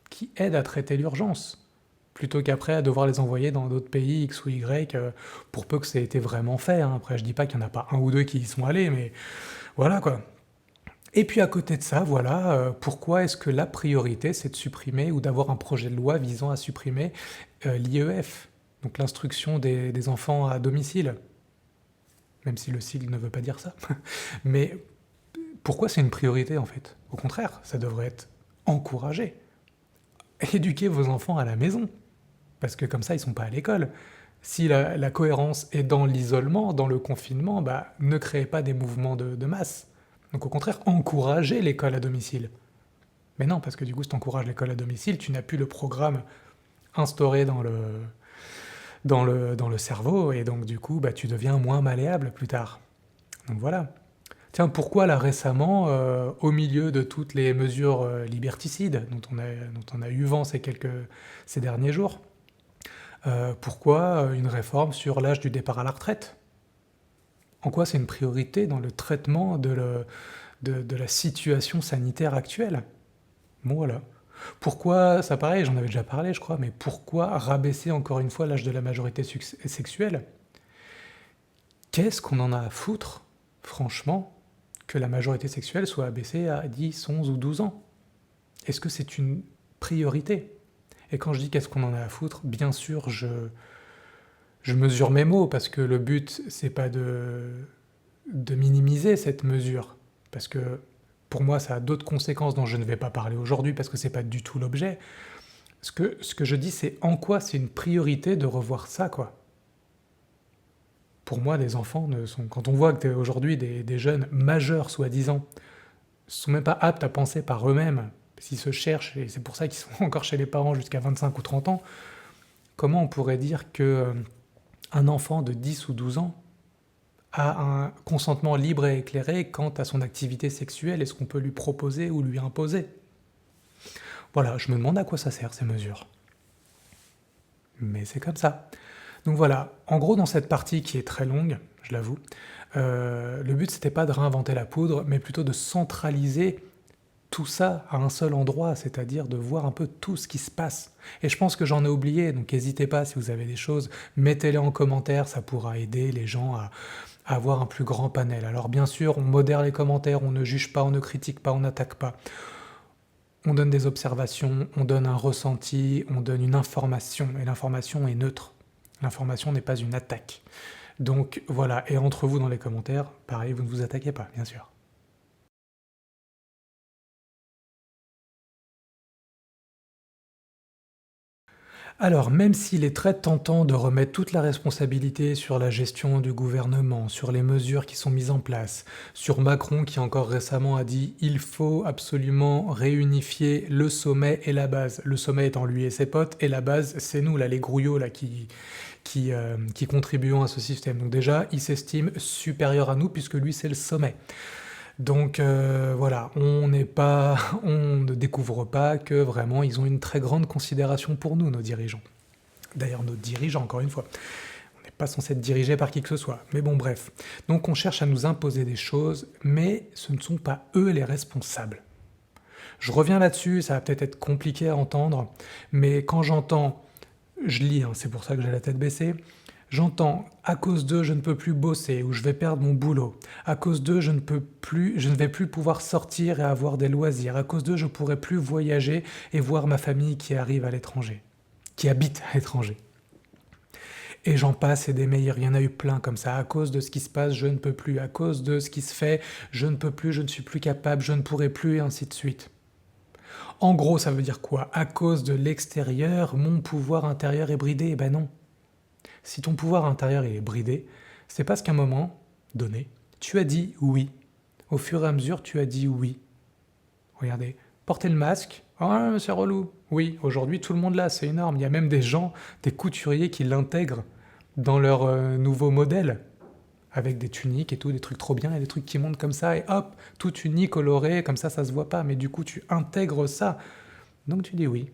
qui aide à traiter l'urgence, plutôt qu'après à devoir les envoyer dans d'autres pays X ou Y, pour peu que ça ait été vraiment fait. Après, je dis pas qu'il n'y en a pas un ou deux qui y sont allés, mais voilà quoi. Et puis à côté de ça, voilà, pourquoi est-ce que la priorité, c'est de supprimer ou d'avoir un projet de loi visant à supprimer l'IEF, donc l'instruction des enfants à domicile, même si le sigle ne veut pas dire ça. Mais pourquoi c'est une priorité en fait? Au contraire, ça devrait être encouragé. Éduquez vos enfants à la maison, parce que comme ça ils sont pas à l'école. Si la cohérence est dans l'isolement, dans le confinement, ne créez pas des mouvements de masse. Donc au contraire, encouragez l'école à domicile. Mais non, parce que du coup, si tu encourages l'école à domicile, tu n'as plus le programme instauré dans le cerveau, et donc du coup, tu deviens moins malléable plus tard. Donc voilà. Tiens, pourquoi là récemment, au milieu de toutes les mesures liberticides dont on a eu vent ces derniers jours, pourquoi une réforme sur l'âge du départ à la retraite? En quoi c'est une priorité dans le traitement de la situation sanitaire actuelle? Bon voilà. Pourquoi, ça pareil, j'en avais déjà parlé je crois, mais pourquoi rabaisser encore une fois l'âge de la majorité sexuelle? Qu'est-ce qu'on en a à foutre, franchement, que la majorité sexuelle soit abaissée à 10, 11 ou 12 ans? Est-ce que c'est une priorité? Et quand je dis qu'est-ce qu'on en a à foutre, bien sûr, je mesure mes mots, parce que le but, c'est pas de minimiser cette mesure, parce que pour moi, ça a d'autres conséquences dont je ne vais pas parler aujourd'hui, parce que c'est pas du tout l'objet. Ce que je dis, c'est en quoi c'est une priorité de revoir ça, quoi. Pour moi, des enfants quand on voit que aujourd'hui des jeunes majeurs, soi-disant, ne sont même pas aptes à penser par eux-mêmes, s'ils se cherchent, et c'est pour ça qu'ils sont encore chez les parents jusqu'à 25 ou 30 ans, comment on pourrait dire que un enfant de 10 ou 12 ans a un consentement libre et éclairé quant à son activité sexuelle et ce qu'on peut lui proposer ou lui imposer? Voilà, je me demande à quoi ça sert ces mesures. Mais c'est comme ça. Donc voilà, en gros dans cette partie qui est très longue, je l'avoue, le but c'était pas de réinventer la poudre, mais plutôt de centraliser tout ça à un seul endroit, c'est-à-dire de voir un peu tout ce qui se passe. Et je pense que j'en ai oublié, donc n'hésitez pas si vous avez des choses, mettez-les en commentaire, ça pourra aider les gens à avoir un plus grand panel. Alors bien sûr, on modère les commentaires, on ne juge pas, on ne critique pas, on n'attaque pas. On donne des observations, on donne un ressenti, on donne une information, et l'information est neutre. L'information n'est pas une attaque. Donc voilà, et entre vous dans les commentaires, pareil, vous ne vous attaquez pas, bien sûr. Alors, même s'il est très tentant de remettre toute la responsabilité sur la gestion du gouvernement, sur les mesures qui sont mises en place, sur Macron qui encore récemment a dit il faut absolument réunifier le sommet et la base. Le sommet étant lui et ses potes, et la base c'est nous, là, les grouillots là, qui contribuons à ce système. Donc déjà, il s'estime supérieur à nous puisque lui c'est le sommet. Donc voilà, on n'est pas, on ne découvre pas que vraiment ils ont une très grande considération pour nous, nos dirigeants. D'ailleurs, nos dirigeants, encore une fois, on n'est pas censé être dirigé par qui que ce soit. Mais bon, bref. Donc on cherche à nous imposer des choses, mais ce ne sont pas eux les responsables. Je reviens là-dessus, ça va peut-être être compliqué à entendre, mais quand j'entends, je lis, hein, c'est pour ça que j'ai la tête baissée, j'entends à cause d'eux je ne peux plus bosser ou je vais perdre mon boulot. À cause d'eux je ne vais plus pouvoir sortir et avoir des loisirs. À cause d'eux je pourrai plus voyager et voir ma famille qui arrive à l'étranger, qui habite à l'étranger. Et j'en passe et des meilleurs, il y en a eu plein comme ça. À cause de ce qui se passe, je ne peux plus. À cause de ce qui se fait, je ne peux plus, je ne suis plus capable, je ne pourrai plus, et ainsi de suite. En gros, ça veut dire quoi? À cause de l'extérieur, mon pouvoir intérieur est bridé? Eh ben non. Si ton pouvoir intérieur est bridé, c'est parce qu'à un moment donné, tu as dit oui. Au fur et à mesure, tu as dit oui. Regardez, porter le masque, ah c'est relou. Oui, aujourd'hui tout le monde l'a, c'est énorme. Il y a même des gens, des couturiers qui l'intègrent dans leur nouveau modèle, avec des tuniques et tout, des trucs trop bien, et des trucs qui montent comme ça, et hop, tout uni, coloré, comme ça se voit pas, mais du coup tu intègres ça. Donc tu dis oui.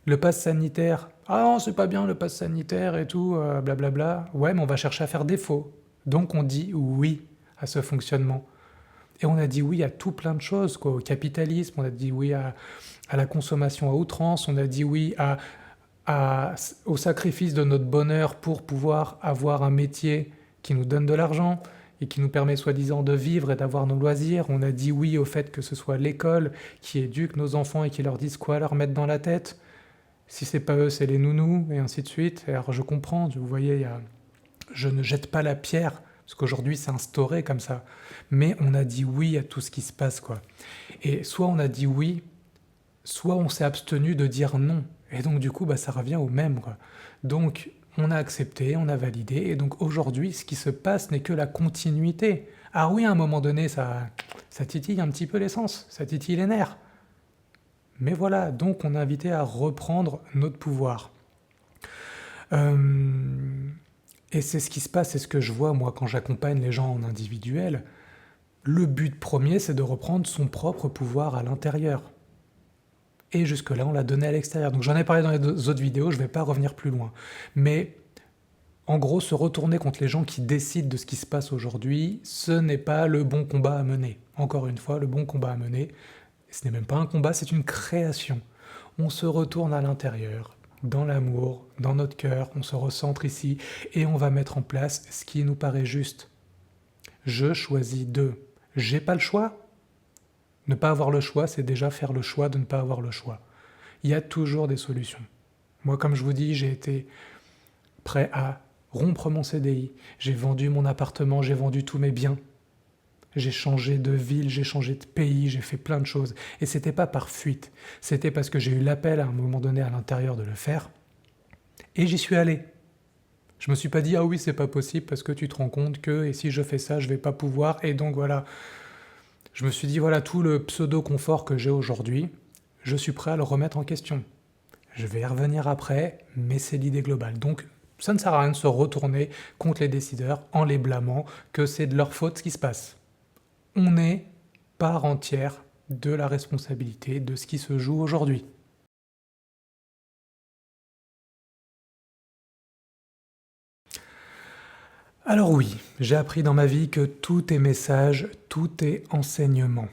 Le pass sanitaire, ah non, c'est pas bien le pass sanitaire et tout, blablabla. Ouais, mais on va chercher à faire défaut. Donc on dit oui à ce fonctionnement. Et on a dit oui à tout plein de choses, quoi, au capitalisme, on a dit oui à la consommation à outrance, on a dit oui au sacrifice de notre bonheur pour pouvoir avoir un métier qui nous donne de l'argent et qui nous permet soi-disant de vivre et d'avoir nos loisirs. On a dit oui au fait que ce soit l'école qui éduque nos enfants et qui leur dise quoi leur mettre dans la tête. Si c'est pas eux, c'est les nounous, et ainsi de suite. Et alors je comprends, vous voyez, je ne jette pas la pierre, parce qu'aujourd'hui c'est instauré comme ça. Mais on a dit oui à tout ce qui se passe, quoi. Et soit on a dit oui, soit on s'est abstenu de dire non. Et donc du coup, bah, ça revient au même, quoi. Donc on a accepté, on a validé, et donc aujourd'hui, ce qui se passe n'est que la continuité. Ah oui, à un moment donné, ça titille un petit peu l'essence, ça titille les nerfs. Mais voilà, donc on est invité à reprendre notre pouvoir. Euh, et c'est ce qui se passe, c'est ce que je vois moi quand j'accompagne les gens en individuel. Le but premier, c'est de reprendre son propre pouvoir à l'intérieur. Et jusque-là, on l'a donné à l'extérieur. Donc j'en ai parlé dans les autres vidéos, je ne vais pas revenir plus loin. Mais en gros, se retourner contre les gens qui décident de ce qui se passe aujourd'hui, ce n'est pas le bon combat à mener. Encore une fois, le bon combat à mener, ce n'est même pas un combat, c'est une création. On se retourne à l'intérieur, dans l'amour, dans notre cœur, on se recentre ici, et on va mettre en place ce qui nous paraît juste. Je choisis d'eux. J'ai pas le choix? Ne pas avoir le choix, c'est déjà faire le choix de ne pas avoir le choix. Il y a toujours des solutions. Moi, comme je vous dis, j'ai été prêt à rompre mon CDI, j'ai vendu mon appartement, j'ai vendu tous mes biens. J'ai changé de ville, j'ai changé de pays, j'ai fait plein de choses. Et c'était pas par fuite, c'était parce que j'ai eu l'appel à un moment donné à l'intérieur de le faire. Et j'y suis allé. Je me suis pas dit, ah oui, c'est pas possible parce que tu te rends compte que, et si je fais ça, je vais pas pouvoir. Et donc voilà. Je me suis dit, voilà, tout le pseudo-confort que j'ai aujourd'hui, je suis prêt à le remettre en question. Je vais y revenir après, mais c'est l'idée globale. Donc, ça ne sert à rien de se retourner contre les décideurs en les blâmant que c'est de leur faute ce qui se passe. On est part entière de la responsabilité de ce qui se joue aujourd'hui. Alors oui, j'ai appris dans ma vie que tout est message, tout est enseignement.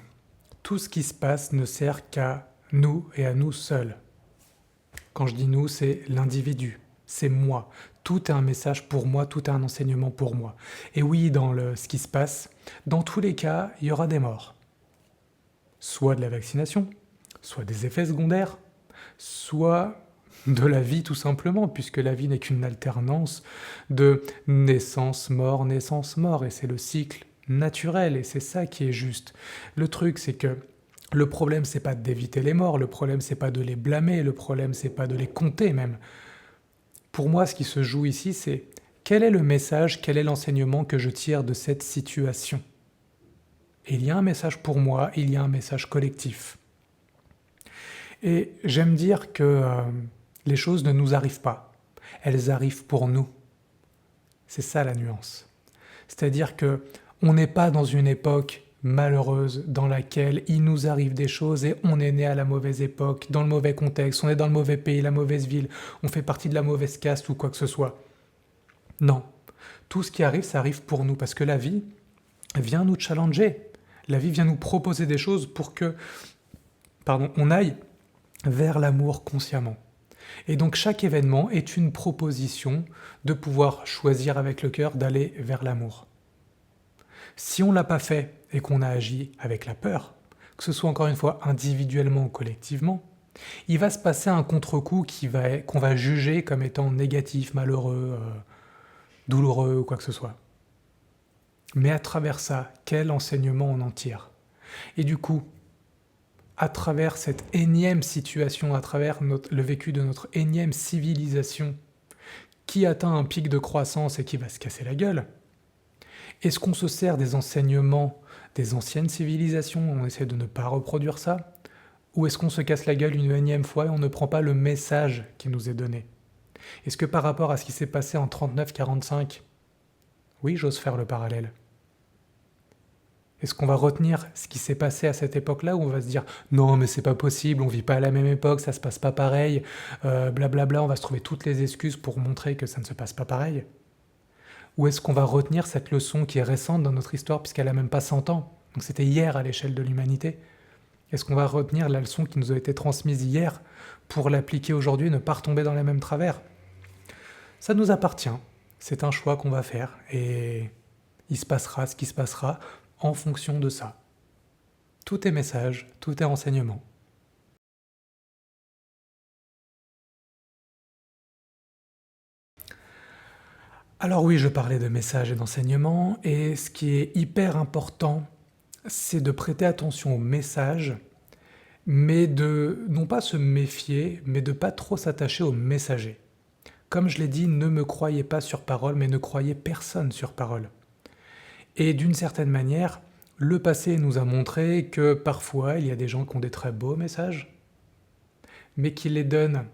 Tout ce qui se passe ne sert qu'à nous et à nous seuls. Quand je dis nous, c'est l'individu, c'est moi. Tout est un message pour moi, tout est un enseignement pour moi. Et oui, ce qui se passe, dans tous les cas, il y aura des morts. Soit de la vaccination, soit des effets secondaires, soit de la vie tout simplement, puisque la vie n'est qu'une alternance de naissance-mort, et c'est le cycle naturel, et c'est ça qui est juste. Le truc, c'est que le problème, c'est pas d'éviter les morts, le problème, c'est pas de les blâmer, le problème, c'est pas de les compter même. Pour moi, ce qui se joue ici, c'est quel est le message, quel est l'enseignement que je tire de cette situation. Et il y a un message pour moi, il y a un message collectif. Et j'aime dire que les choses ne nous arrivent pas, elles arrivent pour nous. C'est ça la nuance. C'est-à-dire que on n'est pas dans une époque malheureuse dans laquelle il nous arrive des choses et on est né à la mauvaise époque, dans le mauvais contexte, on est dans le mauvais pays, la mauvaise ville, on fait partie de la mauvaise caste ou quoi que ce soit. Non. Tout ce qui arrive, ça arrive pour nous, parce que la vie vient nous challenger. La vie vient nous proposer des choses pour que, on aille vers l'amour consciemment. Et donc chaque événement est une proposition de pouvoir choisir avec le cœur d'aller vers l'amour. Si on ne l'a pas fait et qu'on a agi avec la peur, que ce soit encore une fois individuellement ou collectivement, il va se passer un contre-coup qu'on va juger comme étant négatif, malheureux, douloureux ou quoi que ce soit. Mais à travers ça, quel enseignement on en tire? Et du coup, à travers cette énième situation, à travers le vécu de notre énième civilisation qui atteint un pic de croissance et qui va se casser la gueule, est-ce qu'on se sert des enseignements des anciennes civilisations, on essaie de ne pas reproduire ça, ou est-ce qu'on se casse la gueule une énième fois et on ne prend pas le message qui nous est donné? Est-ce que par rapport à ce qui s'est passé en 39-45, oui, j'ose faire le parallèle. Est-ce qu'on va retenir ce qui s'est passé à cette époque-là ou on va se dire non mais c'est pas possible, on vit pas à la même époque, ça se passe pas pareil, blablabla, on va se trouver toutes les excuses pour montrer que ça ne se passe pas pareil? Ou est-ce qu'on va retenir cette leçon qui est récente dans notre histoire puisqu'elle a même pas 100 ans, donc c'était hier à l'échelle de l'humanité? Est-ce qu'on va retenir la leçon qui nous a été transmise hier pour l'appliquer aujourd'hui et ne pas retomber dans les mêmes travers? Ça nous appartient, c'est un choix qu'on va faire et il se passera ce qui se passera en fonction de ça. Tout est message, tout est enseignement. Alors oui, je parlais de message et d'enseignement, et ce qui est hyper important, c'est de prêter attention au message, mais de non pas se méfier, mais de pas trop s'attacher au messager. Comme je l'ai dit, ne me croyez pas sur parole, mais ne croyez personne sur parole. Et d'une certaine manière, le passé nous a montré que parfois il y a des gens qui ont des très beaux messages, mais qui les donnent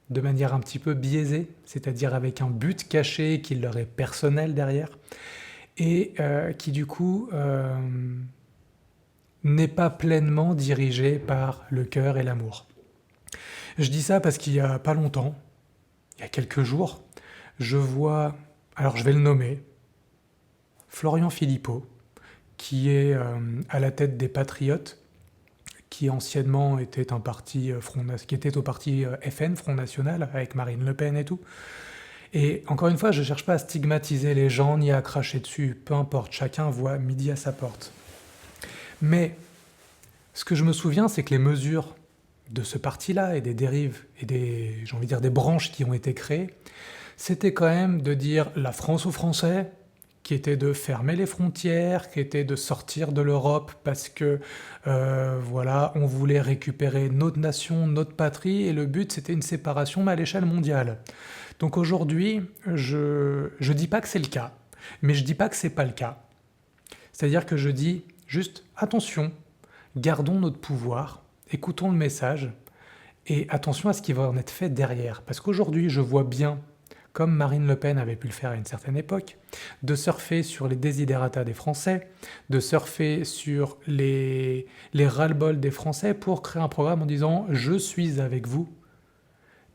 de manière un petit peu biaisée, c'est-à-dire avec un but caché qui leur est personnel derrière, et qui du coup n'est pas pleinement dirigé par le cœur et l'amour. Je dis ça parce qu'il y a pas longtemps, il y a quelques jours, je vois, alors je vais le nommer, Florian Philippot, qui est à la tête des Patriotes, qui anciennement était un parti qui était au parti FN, Front National, avec Marine Le Pen et tout. Et encore une fois, je ne cherche pas à stigmatiser les gens ni à cracher dessus, peu importe, chacun voit midi à sa porte. Mais ce que je me souviens, c'est que les mesures de ce parti-là et des dérives et j'ai envie de dire des branches qui ont été créées, c'était quand même de dire la France aux Français, qui était de fermer les frontières, qui était de sortir de l'Europe parce que voilà, on voulait récupérer notre nation, notre patrie, et le but c'était une séparation mais à l'échelle mondiale. Donc aujourd'hui, je dis pas que c'est le cas, mais je dis pas que c'est pas le cas. C'est-à-dire que je dis juste attention, gardons notre pouvoir, écoutons le message et attention à ce qui va en être fait derrière. Parce qu'aujourd'hui, je vois bien, comme Marine Le Pen avait pu le faire à une certaine époque, de surfer sur les desiderata des Français, de surfer sur les ras-le-bol des Français pour créer un programme en disant « je suis avec vous »,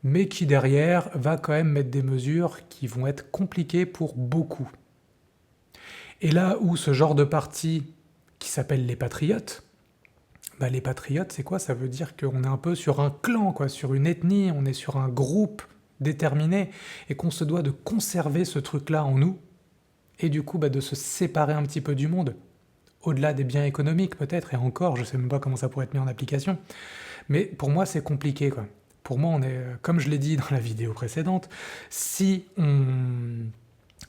mais qui derrière va quand même mettre des mesures qui vont être compliquées pour beaucoup. Et là où ce genre de parti qui s'appelle les Patriotes, Bah, les patriotes, c'est quoi? Ça veut dire qu'on est un peu sur un clan, quoi, sur une ethnie, on est sur un groupe déterminé, et qu'on se doit de conserver ce truc-là en nous, et du coup, bah, de se séparer un petit peu du monde, au-delà des biens économiques peut-être, et encore, je sais même pas comment ça pourrait être mis en application. Mais pour moi, c'est compliqué, quoi. Pour moi, on est, comme je l'ai dit dans la vidéo précédente, si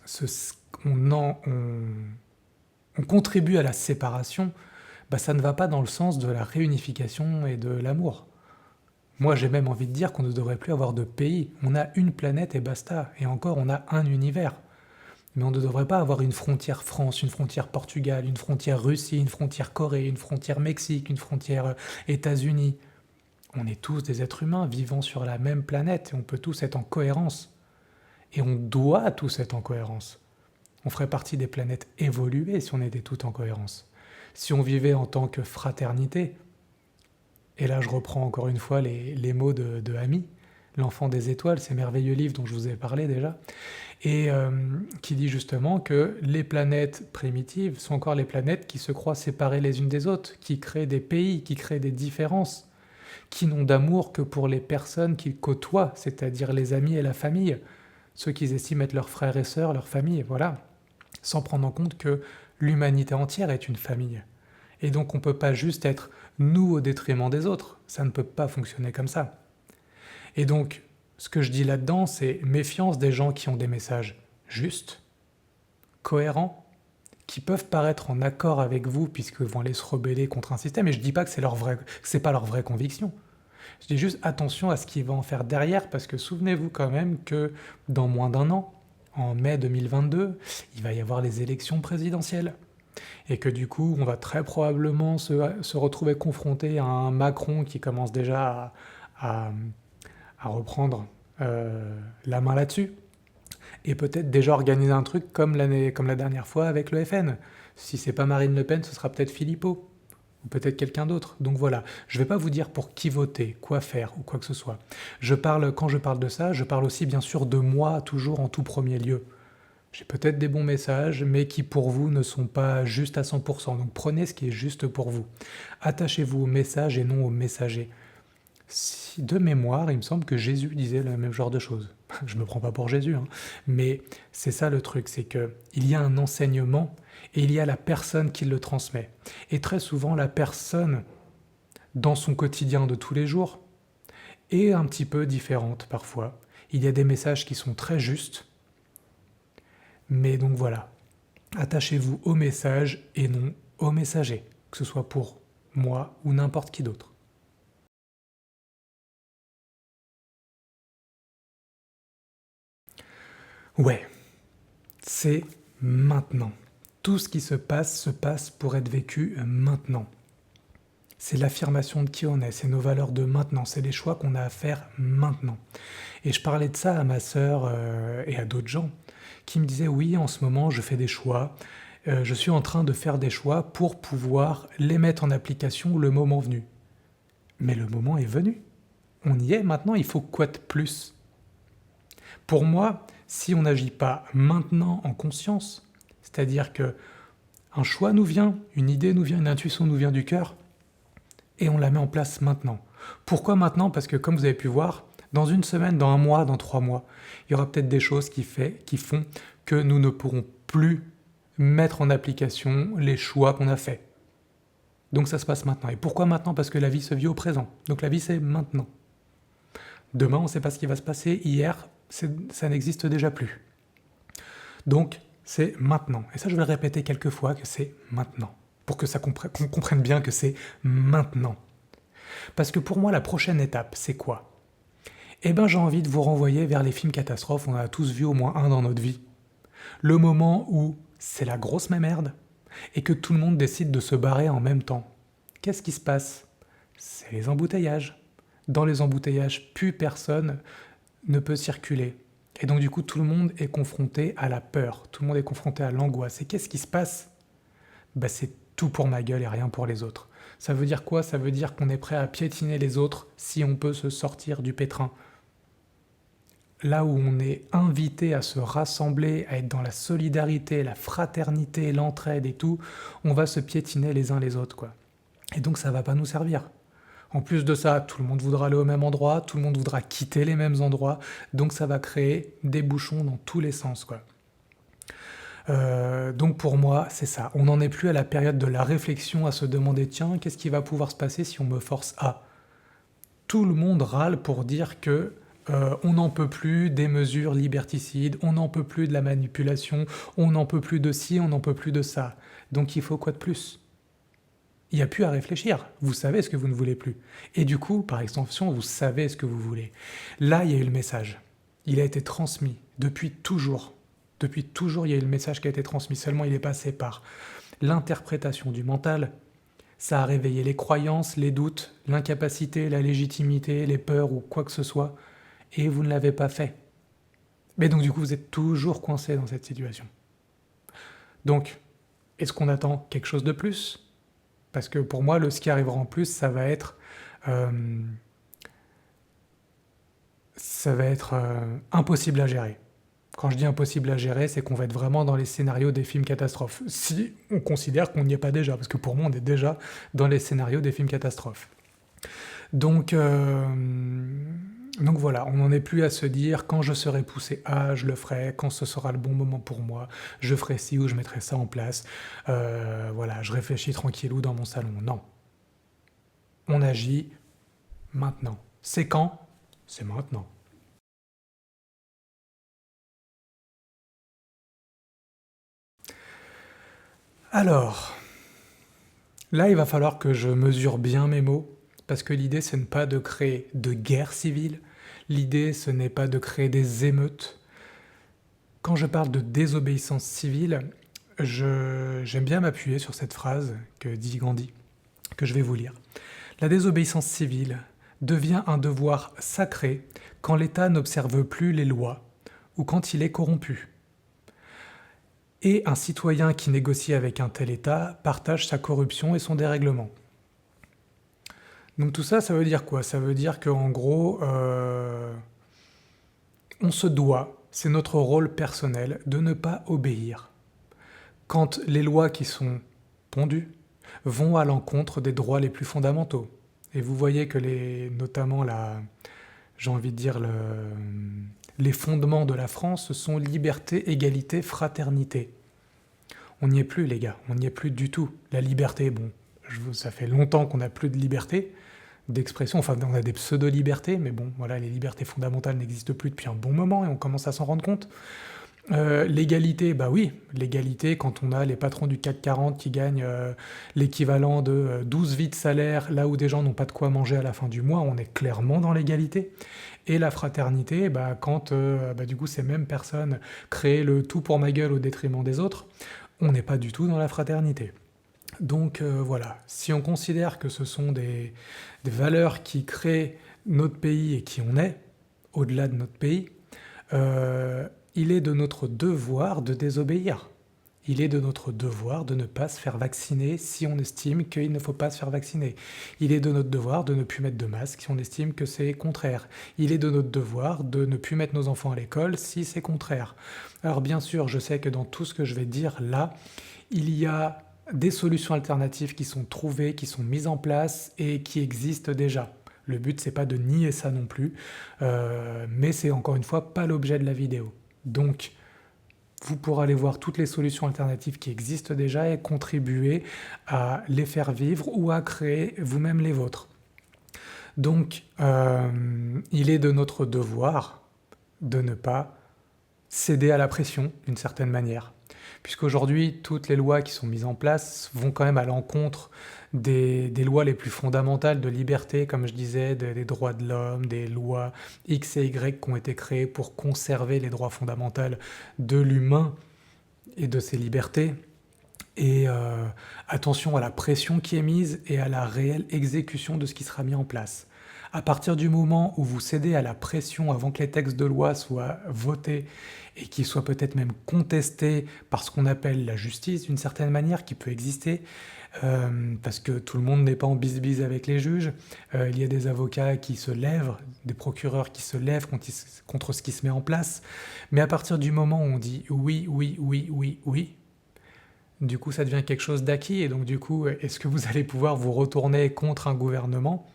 se- on contribue à la séparation, bah, ça ne va pas dans le sens de la réunification et de l'amour. Moi, j'ai même envie de dire qu'on ne devrait plus avoir de pays. On a une planète et basta. Et encore, on a un univers. Mais on ne devrait pas avoir une frontière France, une frontière Portugal, une frontière Russie, une frontière Corée, une frontière Mexique, une frontière États-Unis. On est tous des êtres humains vivant sur la même planète et on peut tous être en cohérence. Et on doit tous être en cohérence. On ferait partie des planètes évoluées si on était toutes en cohérence. Si on vivait en tant que fraternité, et là je reprends encore une fois les mots de Ami, L'Enfant des étoiles, ces merveilleux livres dont je vous ai parlé déjà, et qui dit justement que les planètes primitives sont encore les planètes qui se croient séparées les unes des autres, qui créent des pays, qui créent des différences, qui n'ont d'amour que pour les personnes qu'ils côtoient, c'est-à-dire les amis et la famille, ceux qu'ils estiment être leurs frères et sœurs, leur famille, voilà, sans prendre en compte que l'humanité entière est une famille. Et donc on ne peut pas juste être nous au détriment des autres, ça ne peut pas fonctionner comme ça. Et donc, ce que je dis là-dedans, c'est méfiance des gens qui ont des messages justes, cohérents, qui peuvent paraître en accord avec vous puisqu'ils vont aller se rebeller contre un système. Et je dis pas que c'est pas leur vraie conviction. Je dis juste attention à ce qu'il va en faire derrière, parce que souvenez-vous quand même que dans moins d'un an, en mai 2022, il va y avoir les élections présidentielles. Et que du coup, on va très probablement se retrouver confronté à un Macron qui commence déjà à, à reprendre la main là-dessus. Et peut-être déjà organiser un truc comme la dernière fois avec le FN. Si c'est pas Marine Le Pen, ce sera peut-être Philippot ou peut-être quelqu'un d'autre. Donc voilà, je ne vais pas vous dire pour qui voter, quoi faire ou quoi que ce soit. Quand je parle de ça, je parle aussi bien sûr de moi, toujours en tout premier lieu. J'ai peut-être des bons messages, mais qui pour vous ne sont pas justes à 100%. Donc prenez ce qui est juste pour vous. Attachez-vous au message et non au messager. Si, de mémoire, il me semble que Jésus disait le même genre de choses. Je me prends pas pour Jésus, hein. Mais c'est ça le truc, c'est que il y a un enseignement et il y a la personne qui le transmet. Et très souvent, la personne, dans son quotidien de tous les jours, est un petit peu différente parfois. Il y a des messages qui sont très justes, mais donc voilà, attachez-vous au message et non au messager, que ce soit pour moi ou n'importe qui d'autre. Ouais, c'est maintenant. Tout ce qui se passe pour être vécu maintenant. C'est l'affirmation de qui on est, c'est nos valeurs de maintenant, c'est les choix qu'on a à faire maintenant. Et je parlais de ça à ma sœur et à d'autres gens qui me disaient oui, en ce moment je fais des choix, je suis en train de faire des choix pour pouvoir les mettre en application le moment venu. Mais le moment est venu. On y est maintenant, il faut quoi de plus? Pour moi, si on n'agit pas maintenant en conscience, c'est-à-dire que un choix nous vient, une idée nous vient, une intuition nous vient du cœur, et on la met en place maintenant. Pourquoi maintenant? Parce que comme vous avez pu voir, dans une semaine, dans un mois, dans 3 mois, il y aura peut-être des choses qui font que nous ne pourrons plus mettre en application les choix qu'on a faits. Donc ça se passe maintenant. Et pourquoi maintenant? Parce que la vie se vit au présent. Donc la vie c'est maintenant. Demain, on ne sait pas ce qui va se passer. Hier, ça n'existe déjà plus. Donc c'est maintenant. Et ça, je vais le répéter quelques fois que c'est maintenant. Pour que qu'on comprenne bien que c'est maintenant. Parce que pour moi, la prochaine étape, c'est quoi? Eh ben, j'ai envie de vous renvoyer vers les films catastrophes, on en a tous vu au moins un dans notre vie. Le moment où c'est la grosse merde et que tout le monde décide de se barrer en même temps. Qu'est-ce qui se passe? C'est les embouteillages. Dans les embouteillages, plus personne ne peut circuler. Et donc du coup, tout le monde est confronté à la peur, tout le monde est confronté à l'angoisse. Et qu'est-ce qui se passe? Bah, c'est tout pour ma gueule et rien pour les autres. Ça veut dire quoi? Ça veut dire qu'on est prêt à piétiner les autres si on peut se sortir du pétrin. Là où on est invité à se rassembler, à être dans la solidarité, la fraternité, l'entraide et tout, on va se piétiner les uns les autres, quoi. Et donc ça va pas nous servir. En plus de ça, tout le monde voudra aller au même endroit, tout le monde voudra quitter les mêmes endroits, donc ça va créer des bouchons dans tous les sens, quoi. Donc pour moi, c'est ça. On n'en est plus à la période de la réflexion, à se demander, tiens, qu'est-ce qui va pouvoir se passer si on me force à? Tout le monde râle pour dire que on n'en peut plus des mesures liberticides, on n'en peut plus de la manipulation, on n'en peut plus de ci, on n'en peut plus de ça. Donc il faut quoi de plus? Il n'y a plus à réfléchir. Vous savez ce que vous ne voulez plus. Et du coup, par extension, vous savez ce que vous voulez. Là, il y a eu le message. Il a été transmis depuis toujours. Depuis toujours, il y a eu le message qui a été transmis. Seulement, il est passé par l'interprétation du mental. Ça a réveillé les croyances, les doutes, l'incapacité, la légitimité, les peurs ou quoi que ce soit. Et vous ne l'avez pas fait. Mais donc, du coup, vous êtes toujours coincé dans cette situation. Donc, est-ce qu'on attend quelque chose de plus? Parce que pour moi, ce qui arrivera en plus, euh, ça va être impossible à gérer. Quand je dis impossible à gérer, c'est qu'on va être vraiment dans les scénarios des films catastrophes. Si on considère qu'on n'y est pas déjà, parce que pour moi, on est déjà dans les scénarios des films catastrophes. Donc, euh, donc voilà, on n'en est plus à se dire quand je serai poussé à, je le ferai, quand ce sera le bon moment pour moi, je ferai ci ou je mettrai ça en place. Voilà, je réfléchis tranquillou dans mon salon. Non, on agit maintenant. C'est quand? C'est maintenant. Alors, là, il va falloir que je mesure bien mes mots, parce que l'idée, ce n'est pas de créer de guerre civile, l'idée, ce n'est pas de créer des émeutes. Quand je parle de désobéissance civile, j'aime bien m'appuyer sur cette phrase que dit Gandhi, que je vais vous lire. La désobéissance civile devient un devoir sacré quand l'État n'observe plus les lois ou quand il est corrompu. Et un citoyen qui négocie avec un tel État partage sa corruption et son dérèglement. Donc tout ça, ça veut dire quoi? Ça veut dire qu'en gros, on se doit, c'est notre rôle personnel, de ne pas obéir quand les lois qui sont pondues vont à l'encontre des droits les plus fondamentaux. Et vous voyez que notamment j'ai envie de dire, les fondements de la France sont liberté, égalité, fraternité. On n'y est plus, les gars, on n'y est plus du tout. La liberté, bon, ça fait longtemps qu'on n'a plus de liberté d'expression, enfin on a des pseudo-libertés, mais bon, voilà, les libertés fondamentales n'existent plus depuis un bon moment et on commence à s'en rendre compte. L'égalité, bah oui, l'égalité quand on a les patrons du CAC 40 qui gagnent l'équivalent de 12 vies de salaire, là où des gens n'ont pas de quoi manger à la fin du mois, on est clairement dans l'égalité. Et la fraternité, bah, quand du coup ces mêmes personnes créent le tout pour ma gueule au détriment des autres, on n'est pas du tout dans la fraternité. Donc voilà, si on considère que ce sont des valeurs qui créent notre pays et qui on est, au-delà de notre pays, il est de notre devoir de désobéir. Il est de notre devoir de ne pas se faire vacciner si on estime qu'il ne faut pas se faire vacciner. Il est de notre devoir de ne plus mettre de masque si on estime que c'est contraire. Il est de notre devoir de ne plus mettre nos enfants à l'école si c'est contraire. Alors bien sûr, je sais que dans tout ce que je vais dire là, il y a des solutions alternatives qui sont trouvées, qui sont mises en place et qui existent déjà. Le but, c'est pas de nier ça non plus, mais c'est encore une fois pas l'objet de la vidéo. Donc, vous pourrez aller voir toutes les solutions alternatives qui existent déjà et contribuer à les faire vivre ou à créer vous-même les vôtres. Donc, il est de notre devoir de ne pas céder à la pression d'une certaine manière. Puisqu'aujourd'hui, toutes les lois qui sont mises en place vont quand même à l'encontre des lois les plus fondamentales de liberté, comme je disais, des droits de l'homme, des lois X et Y qui ont été créées pour conserver les droits fondamentaux de l'humain et de ses libertés. Et attention à la pression qui est mise et à la réelle exécution de ce qui sera mis en place. À partir du moment où vous cédez à la pression avant que les textes de loi soient votés et qu'ils soient peut-être même contestés par ce qu'on appelle la justice d'une certaine manière qui peut exister, parce que tout le monde n'est pas en bise-bise avec les juges, il y a des avocats qui se lèvent, des procureurs qui se lèvent contre ce qui se met en place, mais à partir du moment où on dit oui, oui, oui, oui, oui, Du coup, ça devient quelque chose d'acquis, et donc du coup, est-ce que vous allez pouvoir vous retourner contre un gouvernement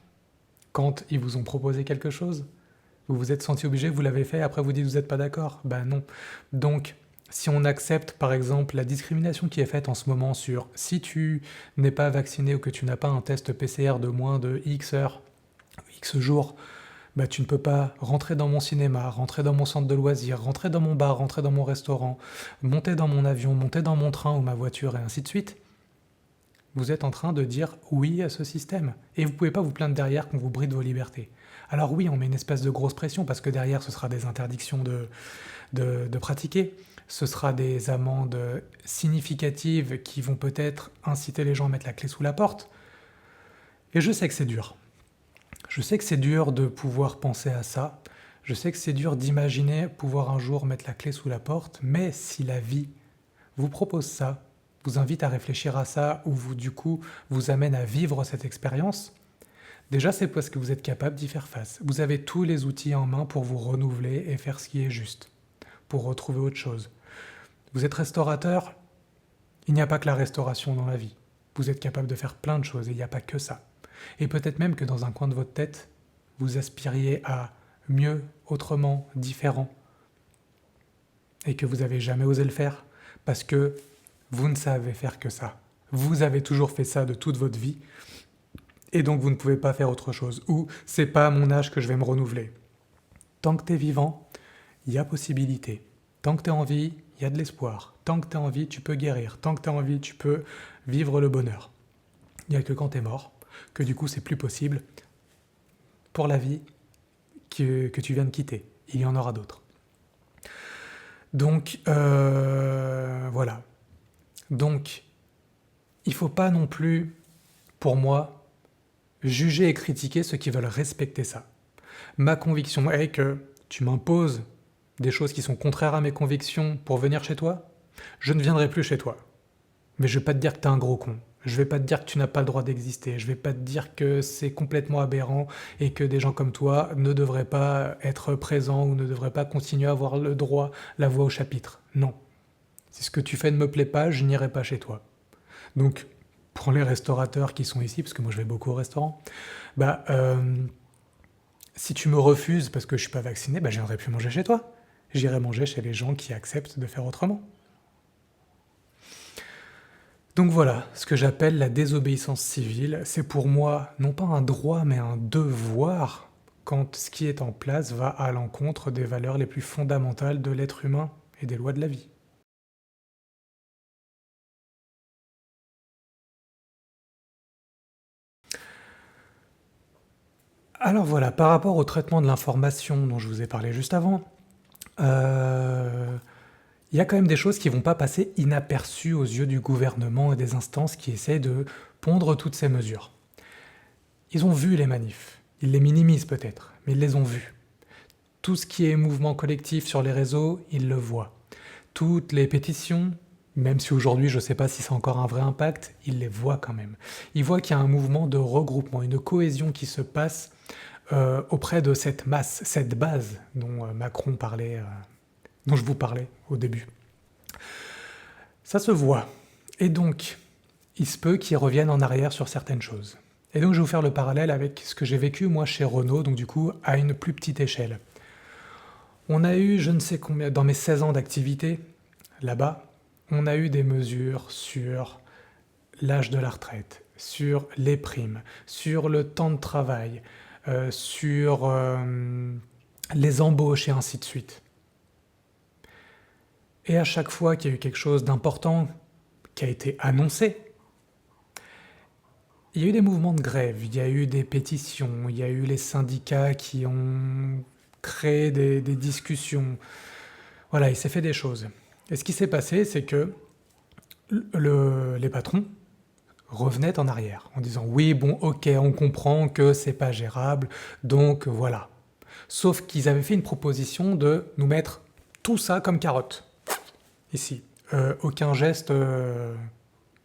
quand ils vous ont proposé quelque chose? Vous vous êtes senti obligé, vous l'avez fait, après vous dites que vous n'êtes pas d'accord? Ben non. Donc, si on accepte par exemple la discrimination qui est faite en ce moment sur si tu n'es pas vacciné ou que tu n'as pas un test PCR de moins de X heures, X jours, bah, tu ne peux pas rentrer dans mon cinéma, rentrer dans mon centre de loisirs, rentrer dans mon bar, rentrer dans mon restaurant, monter dans mon avion, monter dans mon train ou ma voiture et ainsi de suite. Vous êtes en train de dire oui à ce système. Et vous ne pouvez pas vous plaindre derrière qu'on vous bride vos libertés. Alors oui, on met une espèce de grosse pression parce que derrière, ce sera des interdictions de pratiquer. Ce sera des amendes significatives qui vont peut-être inciter les gens à mettre la clé sous la porte. Et je sais que c'est dur. Je sais que c'est dur de pouvoir penser à ça. Je sais que c'est dur d'imaginer pouvoir un jour mettre la clé sous la porte. Mais si la vie vous propose ça, vous invite à réfléchir à ça, ou vous, du coup, vous amène à vivre cette expérience, déjà c'est parce que vous êtes capable d'y faire face. Vous avez tous les outils en main pour vous renouveler et faire ce qui est juste, pour retrouver autre chose. Vous êtes restaurateur, il n'y a pas que la restauration dans la vie. Vous êtes capable de faire plein de choses et il n'y a pas que ça. Et peut-être même que dans un coin de votre tête, vous aspiriez à mieux, autrement, différent, et que vous n'avez jamais osé le faire parce que vous ne savez faire que ça. Vous avez toujours fait ça de toute votre vie, et donc vous ne pouvez pas faire autre chose. Ou c'est pas à mon âge que je vais me renouveler. Tant que tu es vivant, il y a possibilité. Tant que tu es en vie, il y a de l'espoir. Tant que tu es en vie, tu peux guérir. Tant que tu es en vie, tu peux vivre le bonheur. Il n'y a que quand tu es mort, que du coup c'est plus possible pour la vie que tu viens de quitter. Il y en aura d'autres. Donc, voilà. Donc, il ne faut pas non plus, pour moi, juger et critiquer ceux qui veulent respecter ça. Ma conviction est que tu m'imposes des choses qui sont contraires à mes convictions pour venir chez toi, je ne viendrai plus chez toi. Mais je ne vais pas te dire que tu es un gros con. Je ne vais pas te dire que tu n'as pas le droit d'exister. Je ne vais pas te dire que c'est complètement aberrant et que des gens comme toi ne devraient pas être présents ou ne devraient pas continuer à avoir le droit, la voix au chapitre. Non. Si ce que tu fais ne me plaît pas, je n'irai pas chez toi. Donc, pour les restaurateurs qui sont ici, parce que moi je vais beaucoup au restaurant, bah, si tu me refuses parce que je ne suis pas vacciné, bah, je ne viendrai plus manger chez toi. J'irai manger chez les gens qui acceptent de faire autrement. Donc voilà, ce que j'appelle la désobéissance civile, c'est pour moi non pas un droit mais un devoir quand ce qui est en place va à l'encontre des valeurs les plus fondamentales de l'être humain et des lois de la vie. Alors voilà, par rapport au traitement de l'information dont je vous ai parlé juste avant, euh, il y a quand même des choses qui ne vont pas passer inaperçues aux yeux du gouvernement et des instances qui essaient de pondre toutes ces mesures. Ils ont vu les manifs, ils les minimisent peut-être, mais ils les ont vus. Tout ce qui est mouvement collectif sur les réseaux, ils le voient. Toutes les pétitions, même si aujourd'hui je ne sais pas si c'est encore un vrai impact, ils les voient quand même. Ils voient qu'il y a un mouvement de regroupement, une cohésion qui se passe auprès de cette masse, cette base dont Macron parlait, dont je vous parlais au début. Ça se voit. Et donc, il se peut qu'ils reviennent en arrière sur certaines choses. Et donc je vais vous faire le parallèle avec ce que j'ai vécu moi chez Renault, donc du coup à une plus petite échelle. On a eu, je ne sais combien, dans mes 16 ans d'activité, là-bas, on a eu des mesures sur l'âge de la retraite, sur les primes, sur le temps de travail, sur les embauches et ainsi de suite. Et à chaque fois qu'il y a eu quelque chose d'important qui a été annoncé, il y a eu des mouvements de grève, il y a eu des pétitions, il y a eu les syndicats qui ont créé des discussions. Voilà, il s'est fait des choses. Et ce qui s'est passé, c'est que les patrons revenaient en arrière en disant oui, bon, ok, on comprend que c'est pas gérable, donc voilà. Sauf qu'ils avaient fait une proposition de nous mettre tout ça comme carotte, ici. Aucun geste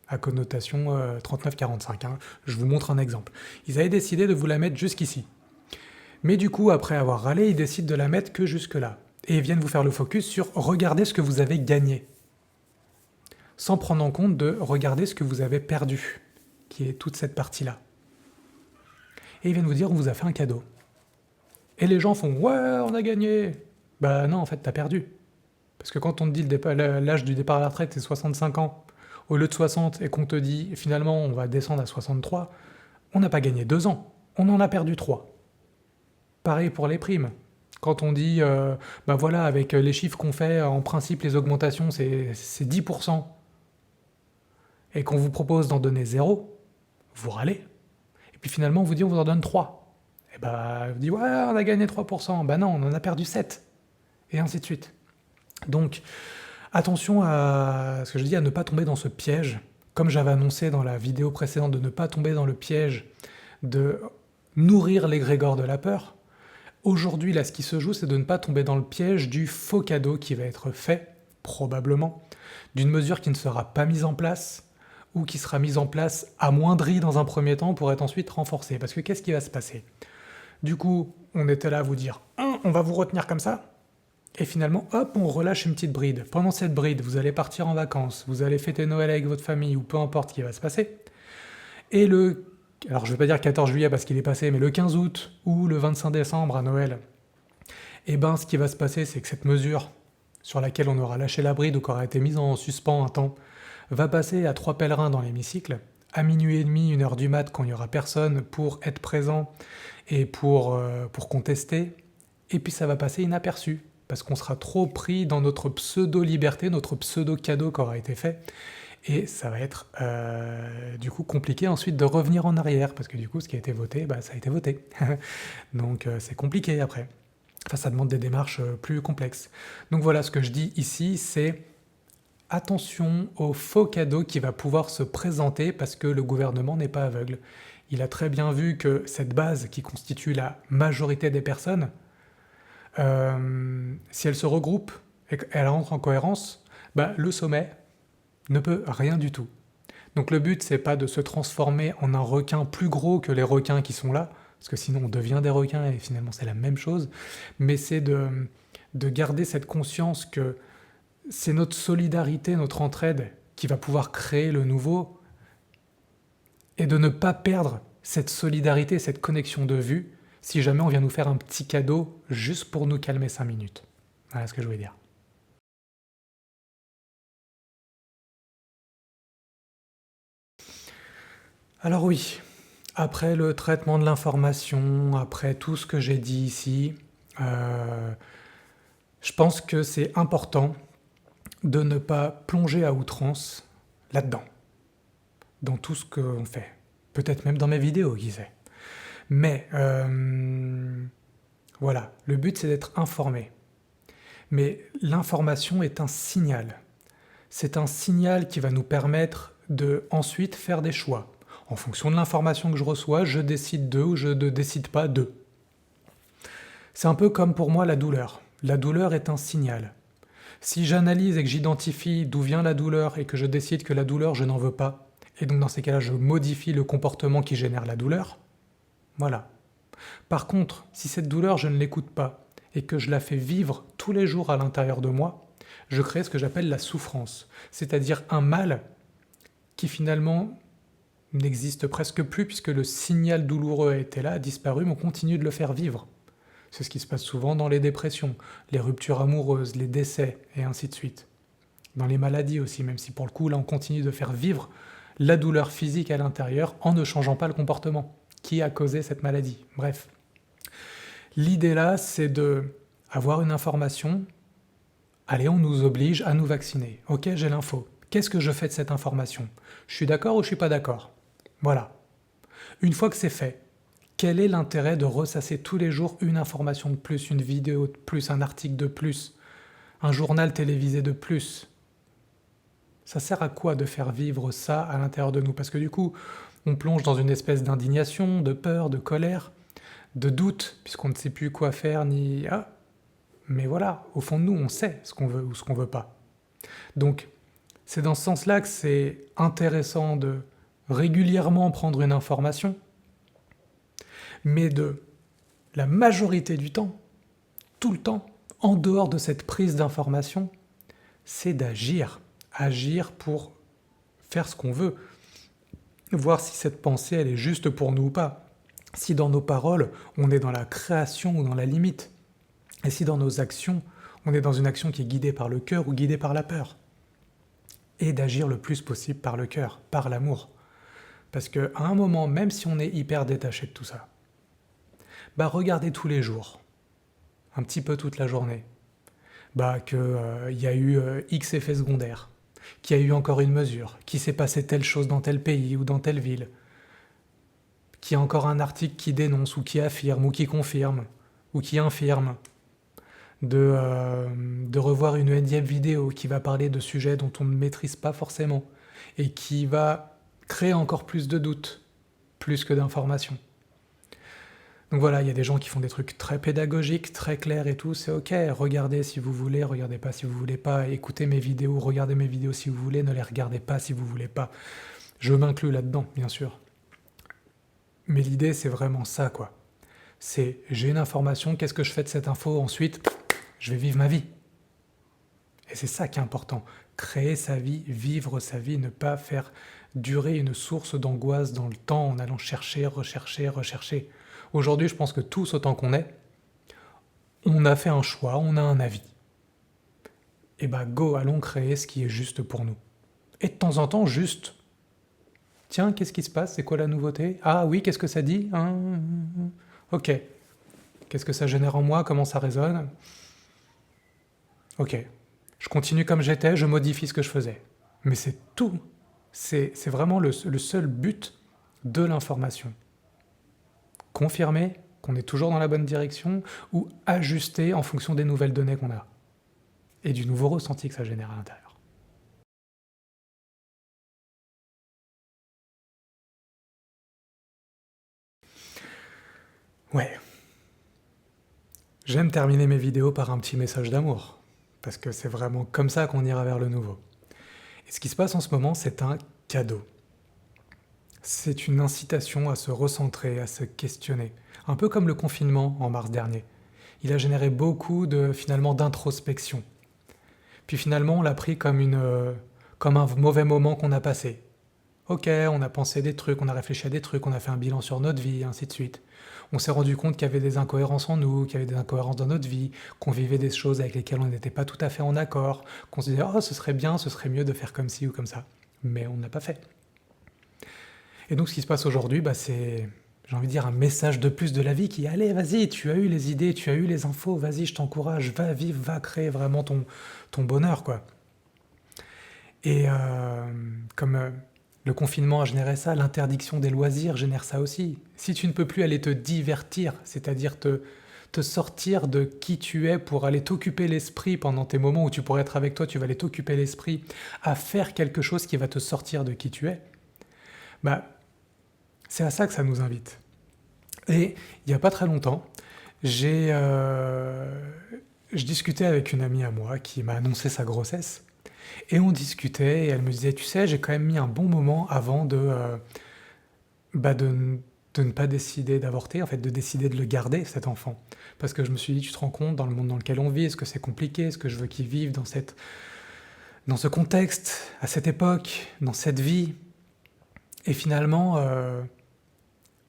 à connotation 39-45. Hein. Je vous montre un exemple. Ils avaient décidé de vous la mettre jusqu'ici. Mais du coup, après avoir râlé, ils décident de la mettre que jusque-là. Et ils viennent vous faire le focus sur « regardez ce que vous avez gagné ». sans prendre en compte de regarder ce que vous avez perdu, qui est toute cette partie-là. Et ils viennent vous dire on vous a fait un cadeau. Et les gens font ouais, on a gagné. Bah non, en fait, t'as perdu. Parce que quand on te dit l'âge du départ à la retraite c'est 65 ans, au lieu de 60, et qu'on te dit finalement on va descendre à 63, on n'a pas gagné 2 ans, on en a perdu 3. Pareil pour les primes. Quand on dit, bah voilà, avec les chiffres qu'on fait, en principe les augmentations c'est 10%, et qu'on vous propose d'en donner 0, vous râlez. Et puis finalement on vous dit on vous en donne 3. Et bah vous dites ouais on a gagné 3%, bah non on en a perdu 7. Et ainsi de suite. Donc attention à ce que je dis, à ne pas tomber dans ce piège, comme j'avais annoncé dans la vidéo précédente, de ne pas tomber dans le piège de nourrir l'égrégore de la peur. Aujourd'hui, là, ce qui se joue, c'est de ne pas tomber dans le piège du faux cadeau qui va être fait, probablement, d'une mesure qui ne sera pas mise en place, ou qui sera mise en place amoindrie dans un premier temps pour être ensuite renforcée. Parce que qu'est-ce qui va se passer? Du coup, on était là à vous dire, on va vous retenir comme ça, et finalement, hop, on relâche une petite bride. Pendant cette bride, vous allez partir en vacances, vous allez fêter Noël avec votre famille, ou peu importe ce qui va se passer. Et alors je ne vais pas dire 14 juillet parce qu'il est passé, mais le 15 août ou le 25 décembre à Noël, eh ben ce qui va se passer, c'est que cette mesure sur laquelle on aura lâché la bride ou qui aura été mise en suspens un temps, va passer à 3 pèlerins dans l'hémicycle, à minuit et demi, 1h du mat, quand il n'y aura personne pour être présent et pour contester, et puis ça va passer inaperçu, parce qu'on sera trop pris dans notre pseudo-liberté, notre pseudo-cadeau qui aura été fait, et ça va être du coup compliqué ensuite de revenir en arrière, parce que du coup ce qui a été voté, bah, ça a été voté. Donc c'est compliqué après. Enfin ça demande des démarches plus complexes. Donc voilà, ce que je dis ici, c'est attention au faux cadeau qui va pouvoir se présenter parce que le gouvernement n'est pas aveugle. Il a très bien vu que cette base qui constitue la majorité des personnes, si elle se regroupe et qu'elle rentre en cohérence, bah, le sommet ne peut rien du tout. Donc le but, c'est pas de se transformer en un requin plus gros que les requins qui sont là, parce que sinon on devient des requins et finalement c'est la même chose, mais c'est de garder cette conscience que c'est notre solidarité, notre entraide qui va pouvoir créer le nouveau, et de ne pas perdre cette solidarité, cette connexion de vue, si jamais on vient nous faire un petit cadeau juste pour nous calmer 5 minutes. Voilà ce que je voulais dire. Alors oui, après le traitement de l'information, après tout ce que j'ai dit ici, euh, je pense que c'est important de ne pas plonger à outrance là-dedans, dans tout ce qu'on fait. Peut-être même dans mes vidéos, qui sait. Mais voilà, le but c'est d'être informé. Mais l'information est un signal. C'est un signal qui va nous permettre de ensuite faire des choix. En fonction de l'information que je reçois, je décide de ou je ne décide pas de. C'est un peu comme pour moi la douleur. La douleur est un signal. Si j'analyse et que j'identifie d'où vient la douleur et que je décide que la douleur je n'en veux pas, et donc dans ces cas-là je modifie le comportement qui génère la douleur, voilà. Par contre, si cette douleur je ne l'écoute pas et que je la fais vivre tous les jours à l'intérieur de moi, je crée ce que j'appelle la souffrance, c'est-à-dire un mal qui finalement n'existe presque plus puisque le signal douloureux a été là, a disparu, mais on continue de le faire vivre. C'est ce qui se passe souvent dans les dépressions, les ruptures amoureuses, les décès, et ainsi de suite. Dans les maladies aussi, même si pour le coup, là, on continue de faire vivre la douleur physique à l'intérieur en ne changeant pas le comportement qui a causé cette maladie. Bref. L'idée là, c'est de avoir une information. Allez, on nous oblige à nous vacciner. Ok, j'ai l'info. Qu'est-ce que je fais de cette information? Je suis d'accord ou je suis pas d'accord? Voilà. Une fois que c'est fait, quel est l'intérêt de ressasser tous les jours une information de plus, une vidéo de plus, un article de plus, un journal télévisé de plus? Ça sert à quoi de faire vivre ça à l'intérieur de nous? Parce que du coup, on plonge dans une espèce d'indignation, de peur, de colère, de doute, puisqu'on ne sait plus quoi faire, ni... Ah, mais voilà, au fond de nous, on sait ce qu'on veut ou ce qu'on veut pas. Donc, c'est dans ce sens-là que c'est intéressant de régulièrement prendre une information, mais de la majorité du temps, tout le temps, en dehors de cette prise d'information, c'est d'agir. Agir pour faire ce qu'on veut, voir si cette pensée, elle est juste pour nous ou pas. Si dans nos paroles, on est dans la création ou dans la limite. Et si dans nos actions, on est dans une action qui est guidée par le cœur ou guidée par la peur. Et d'agir le plus possible par le cœur, par l'amour. Parce qu'à un moment, même si on est hyper détaché de tout ça, bah regardez tous les jours, un petit peu toute la journée, bah que y a eu X effets secondaires, qu'il y a eu encore une mesure, qu'il s'est passé telle chose dans tel pays ou dans telle ville, qu'il y a encore un article qui dénonce ou qui affirme ou qui confirme ou qui infirme, de revoir une énième vidéo qui va parler de sujets dont on ne maîtrise pas forcément et qui va créer encore plus de doutes, plus que d'informations. Donc voilà, il y a des gens qui font des trucs très pédagogiques, très clairs et tout, c'est ok, regardez si vous voulez, regardez pas si vous voulez pas, écoutez mes vidéos, regardez mes vidéos si vous voulez, ne les regardez pas si vous voulez pas. Je m'inclus là-dedans, bien sûr. Mais l'idée, c'est vraiment ça, quoi. C'est, j'ai une information, qu'est-ce que je fais de cette info? Ensuite, je vais vivre ma vie. Et c'est ça qui est important. Créer sa vie, vivre sa vie, ne pas faire durer une source d'angoisse dans le temps en allant chercher, rechercher, rechercher. Aujourd'hui, je pense que tous autant qu'on est, on a fait un choix, on a un avis. Et bah go, allons créer ce qui est juste pour nous. Et de temps en temps, juste. Tiens, qu'est-ce qui se passe? C'est quoi la nouveauté? Ah oui, qu'est-ce que ça dit? Ok. Qu'est-ce que ça génère en moi? Comment ça résonne? Ok. Je continue comme j'étais, je modifie ce que je faisais. Mais c'est tout. C'est vraiment le seul but de l'information. Confirmer qu'on est toujours dans la bonne direction ou ajuster en fonction des nouvelles données qu'on a et du nouveau ressenti que ça génère à l'intérieur. Ouais. J'aime terminer mes vidéos par un petit message d'amour, parce que c'est vraiment comme ça qu'on ira vers le nouveau. Et ce qui se passe en ce moment, c'est un cadeau. C'est une incitation à se recentrer, à se questionner. Un peu comme le confinement en mars dernier. Il a généré beaucoup finalement d'introspection. Puis finalement, on l'a pris comme un mauvais moment qu'on a passé. Ok, on a pensé des trucs, on a réfléchi à des trucs, on a fait un bilan sur notre vie, ainsi de suite. On s'est rendu compte qu'il y avait des incohérences en nous, qu'il y avait des incohérences dans notre vie, qu'on vivait des choses avec lesquelles on n'était pas tout à fait en accord, qu'on se disait « Oh, ce serait bien, ce serait mieux de faire comme ci ou comme ça ». Mais on ne l'a pas fait. Et donc ce qui se passe aujourd'hui, bah, c'est, j'ai envie de dire, un message de plus de la vie qui, allez, vas-y, tu as eu les idées, tu as eu les infos, vas-y, je t'encourage, va vivre, va créer vraiment ton bonheur, quoi. Et comme le confinement a généré ça, l'interdiction des loisirs génère ça aussi. Si tu ne peux plus aller te divertir, c'est-à-dire te sortir de qui tu es pour aller t'occuper l'esprit pendant tes moments où tu pourrais être avec toi, tu vas aller t'occuper l'esprit à faire quelque chose qui va te sortir de qui tu es, bah, c'est à ça que ça nous invite. Et il n'y a pas très longtemps, je discutais avec une amie à moi qui m'a annoncé sa grossesse. Et on discutait et elle me disait, tu sais, j'ai quand même mis un bon moment avant de ne pas décider d'avorter, en fait, de décider de le garder, cet enfant. Parce que je me suis dit, tu te rends compte, dans le monde dans lequel on vit, est-ce que c'est compliqué? Est-ce que je veux qu'il vive dans ce contexte, à cette époque, dans cette vie? Et finalement,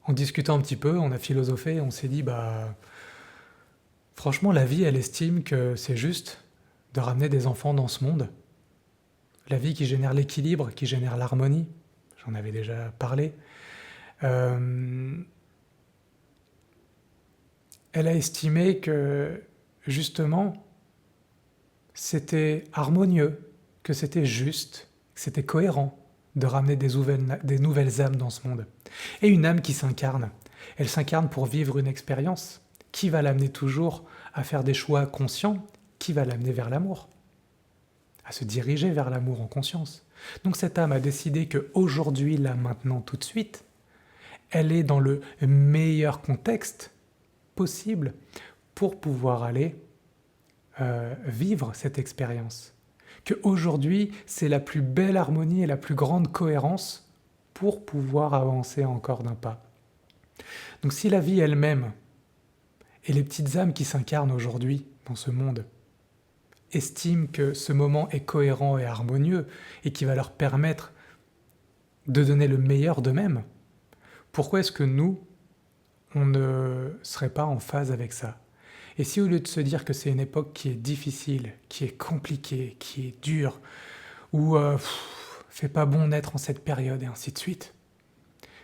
en discutant un petit peu, on a philosophé, on s'est dit, bah, franchement, la vie, elle estime que c'est juste de ramener des enfants dans ce monde. La vie qui génère l'équilibre, qui génère l'harmonie, j'en avais déjà parlé. Elle a estimé que, justement, c'était harmonieux, que c'était juste, que c'était cohérent de ramener des nouvelles âmes dans ce monde. Et une âme qui s'incarne, elle s'incarne pour vivre une expérience qui va l'amener toujours à faire des choix conscients, qui va l'amener vers l'amour, à se diriger vers l'amour en conscience. Donc cette âme a décidé qu'aujourd'hui, là, maintenant, tout de suite, elle est dans le meilleur contexte possible pour pouvoir aller vivre cette expérience. Qu'aujourd'hui, c'est la plus belle harmonie et la plus grande cohérence pour pouvoir avancer encore d'un pas. Donc si la vie elle-même et les petites âmes qui s'incarnent aujourd'hui dans ce monde estiment que ce moment est cohérent et harmonieux et qui va leur permettre de donner le meilleur d'eux-mêmes. Pourquoi est-ce que nous, on ne serait pas en phase avec ça? Et si au lieu de se dire que c'est une époque qui est difficile, qui est compliquée, qui est dure, où fait pas bon naître en cette période et ainsi de suite,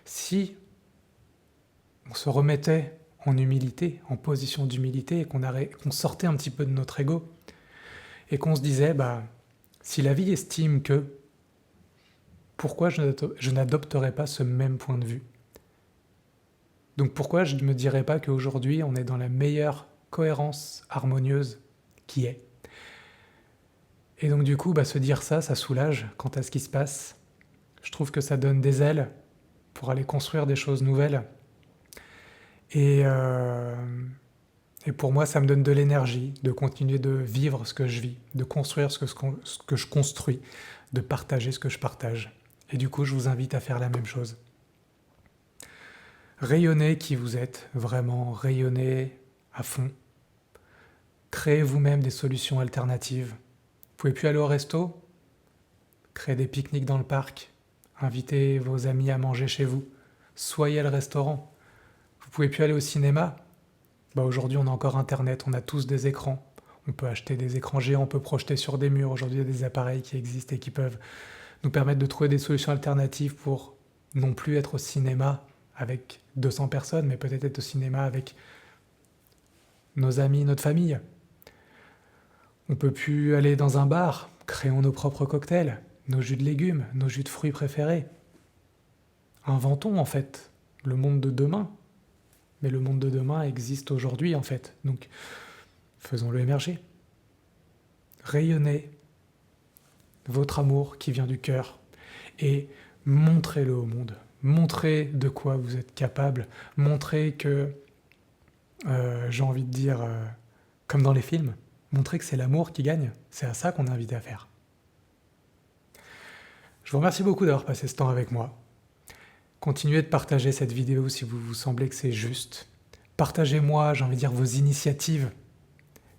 si on se remettait en humilité, en position d'humilité, et qu'on sortait un petit peu de notre ego, et qu'on se disait, si la vie estime que, pourquoi je n'adopterais pas ce même point de vue? Donc pourquoi je ne me dirais pas qu'aujourd'hui on est dans la meilleure cohérence harmonieuse qui est? Et donc du coup, se dire ça soulage quant à ce qui se passe. Je trouve que ça donne des ailes pour aller construire des choses nouvelles. Et pour moi, ça me donne de l'énergie de continuer de vivre ce que je vis, de construire ce que je construis, de partager ce que je partage. Et du coup, je vous invite à faire la même chose. Rayonnez qui vous êtes, vraiment, rayonnez à fond. Créez vous-même des solutions alternatives. Vous pouvez plus aller au resto? Créez des pique-niques dans le parc. Invitez vos amis à manger chez vous. Soyez le restaurant. Vous pouvez plus aller au cinéma? Aujourd'hui, on a encore Internet, on a tous des écrans. On peut acheter des écrans géants, on peut projeter sur des murs. Aujourd'hui, il y a des appareils qui existent et qui peuvent nous permettre de trouver des solutions alternatives pour non plus être au cinéma avec 200 personnes, mais peut-être être au cinéma avec nos amis, notre famille. On peut plus aller dans un bar, créons nos propres cocktails, nos jus de légumes, nos jus de fruits préférés. Inventons en fait le monde de demain. Mais le monde de demain existe aujourd'hui en fait, donc faisons-le émerger. Rayonnez votre amour qui vient du cœur et montrez-le au monde. Montrez de quoi vous êtes capable, montrez que, j'ai envie de dire, comme dans les films, montrez que c'est l'amour qui gagne, c'est à ça qu'on est invité à faire. Je vous remercie beaucoup d'avoir passé ce temps avec moi. Continuez de partager cette vidéo si vous semblez que c'est juste. Partagez-moi, j'ai envie de dire, vos initiatives.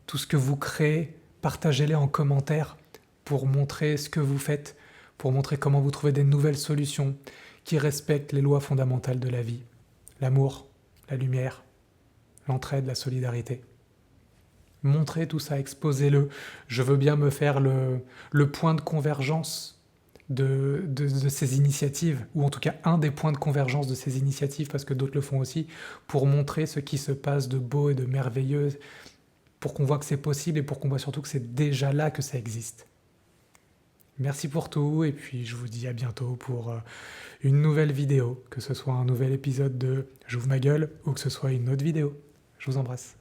Tout ce que vous créez, partagez-les en commentaire pour montrer ce que vous faites, pour montrer comment vous trouvez des nouvelles solutions qui respectent les lois fondamentales de la vie. L'amour, la lumière, l'entraide, la solidarité. Montrez tout ça, exposez-le. Je veux bien me faire le point de convergence de ces initiatives, ou en tout cas un des points de convergence de ces initiatives, parce que d'autres le font aussi, pour montrer ce qui se passe de beau et de merveilleux, pour qu'on voit que c'est possible et pour qu'on voit surtout que c'est déjà là que ça existe. Merci pour tout, et puis je vous dis à bientôt pour une nouvelle vidéo, que ce soit un nouvel épisode de J'ouvre ma gueule, ou que ce soit une autre vidéo. Je vous embrasse.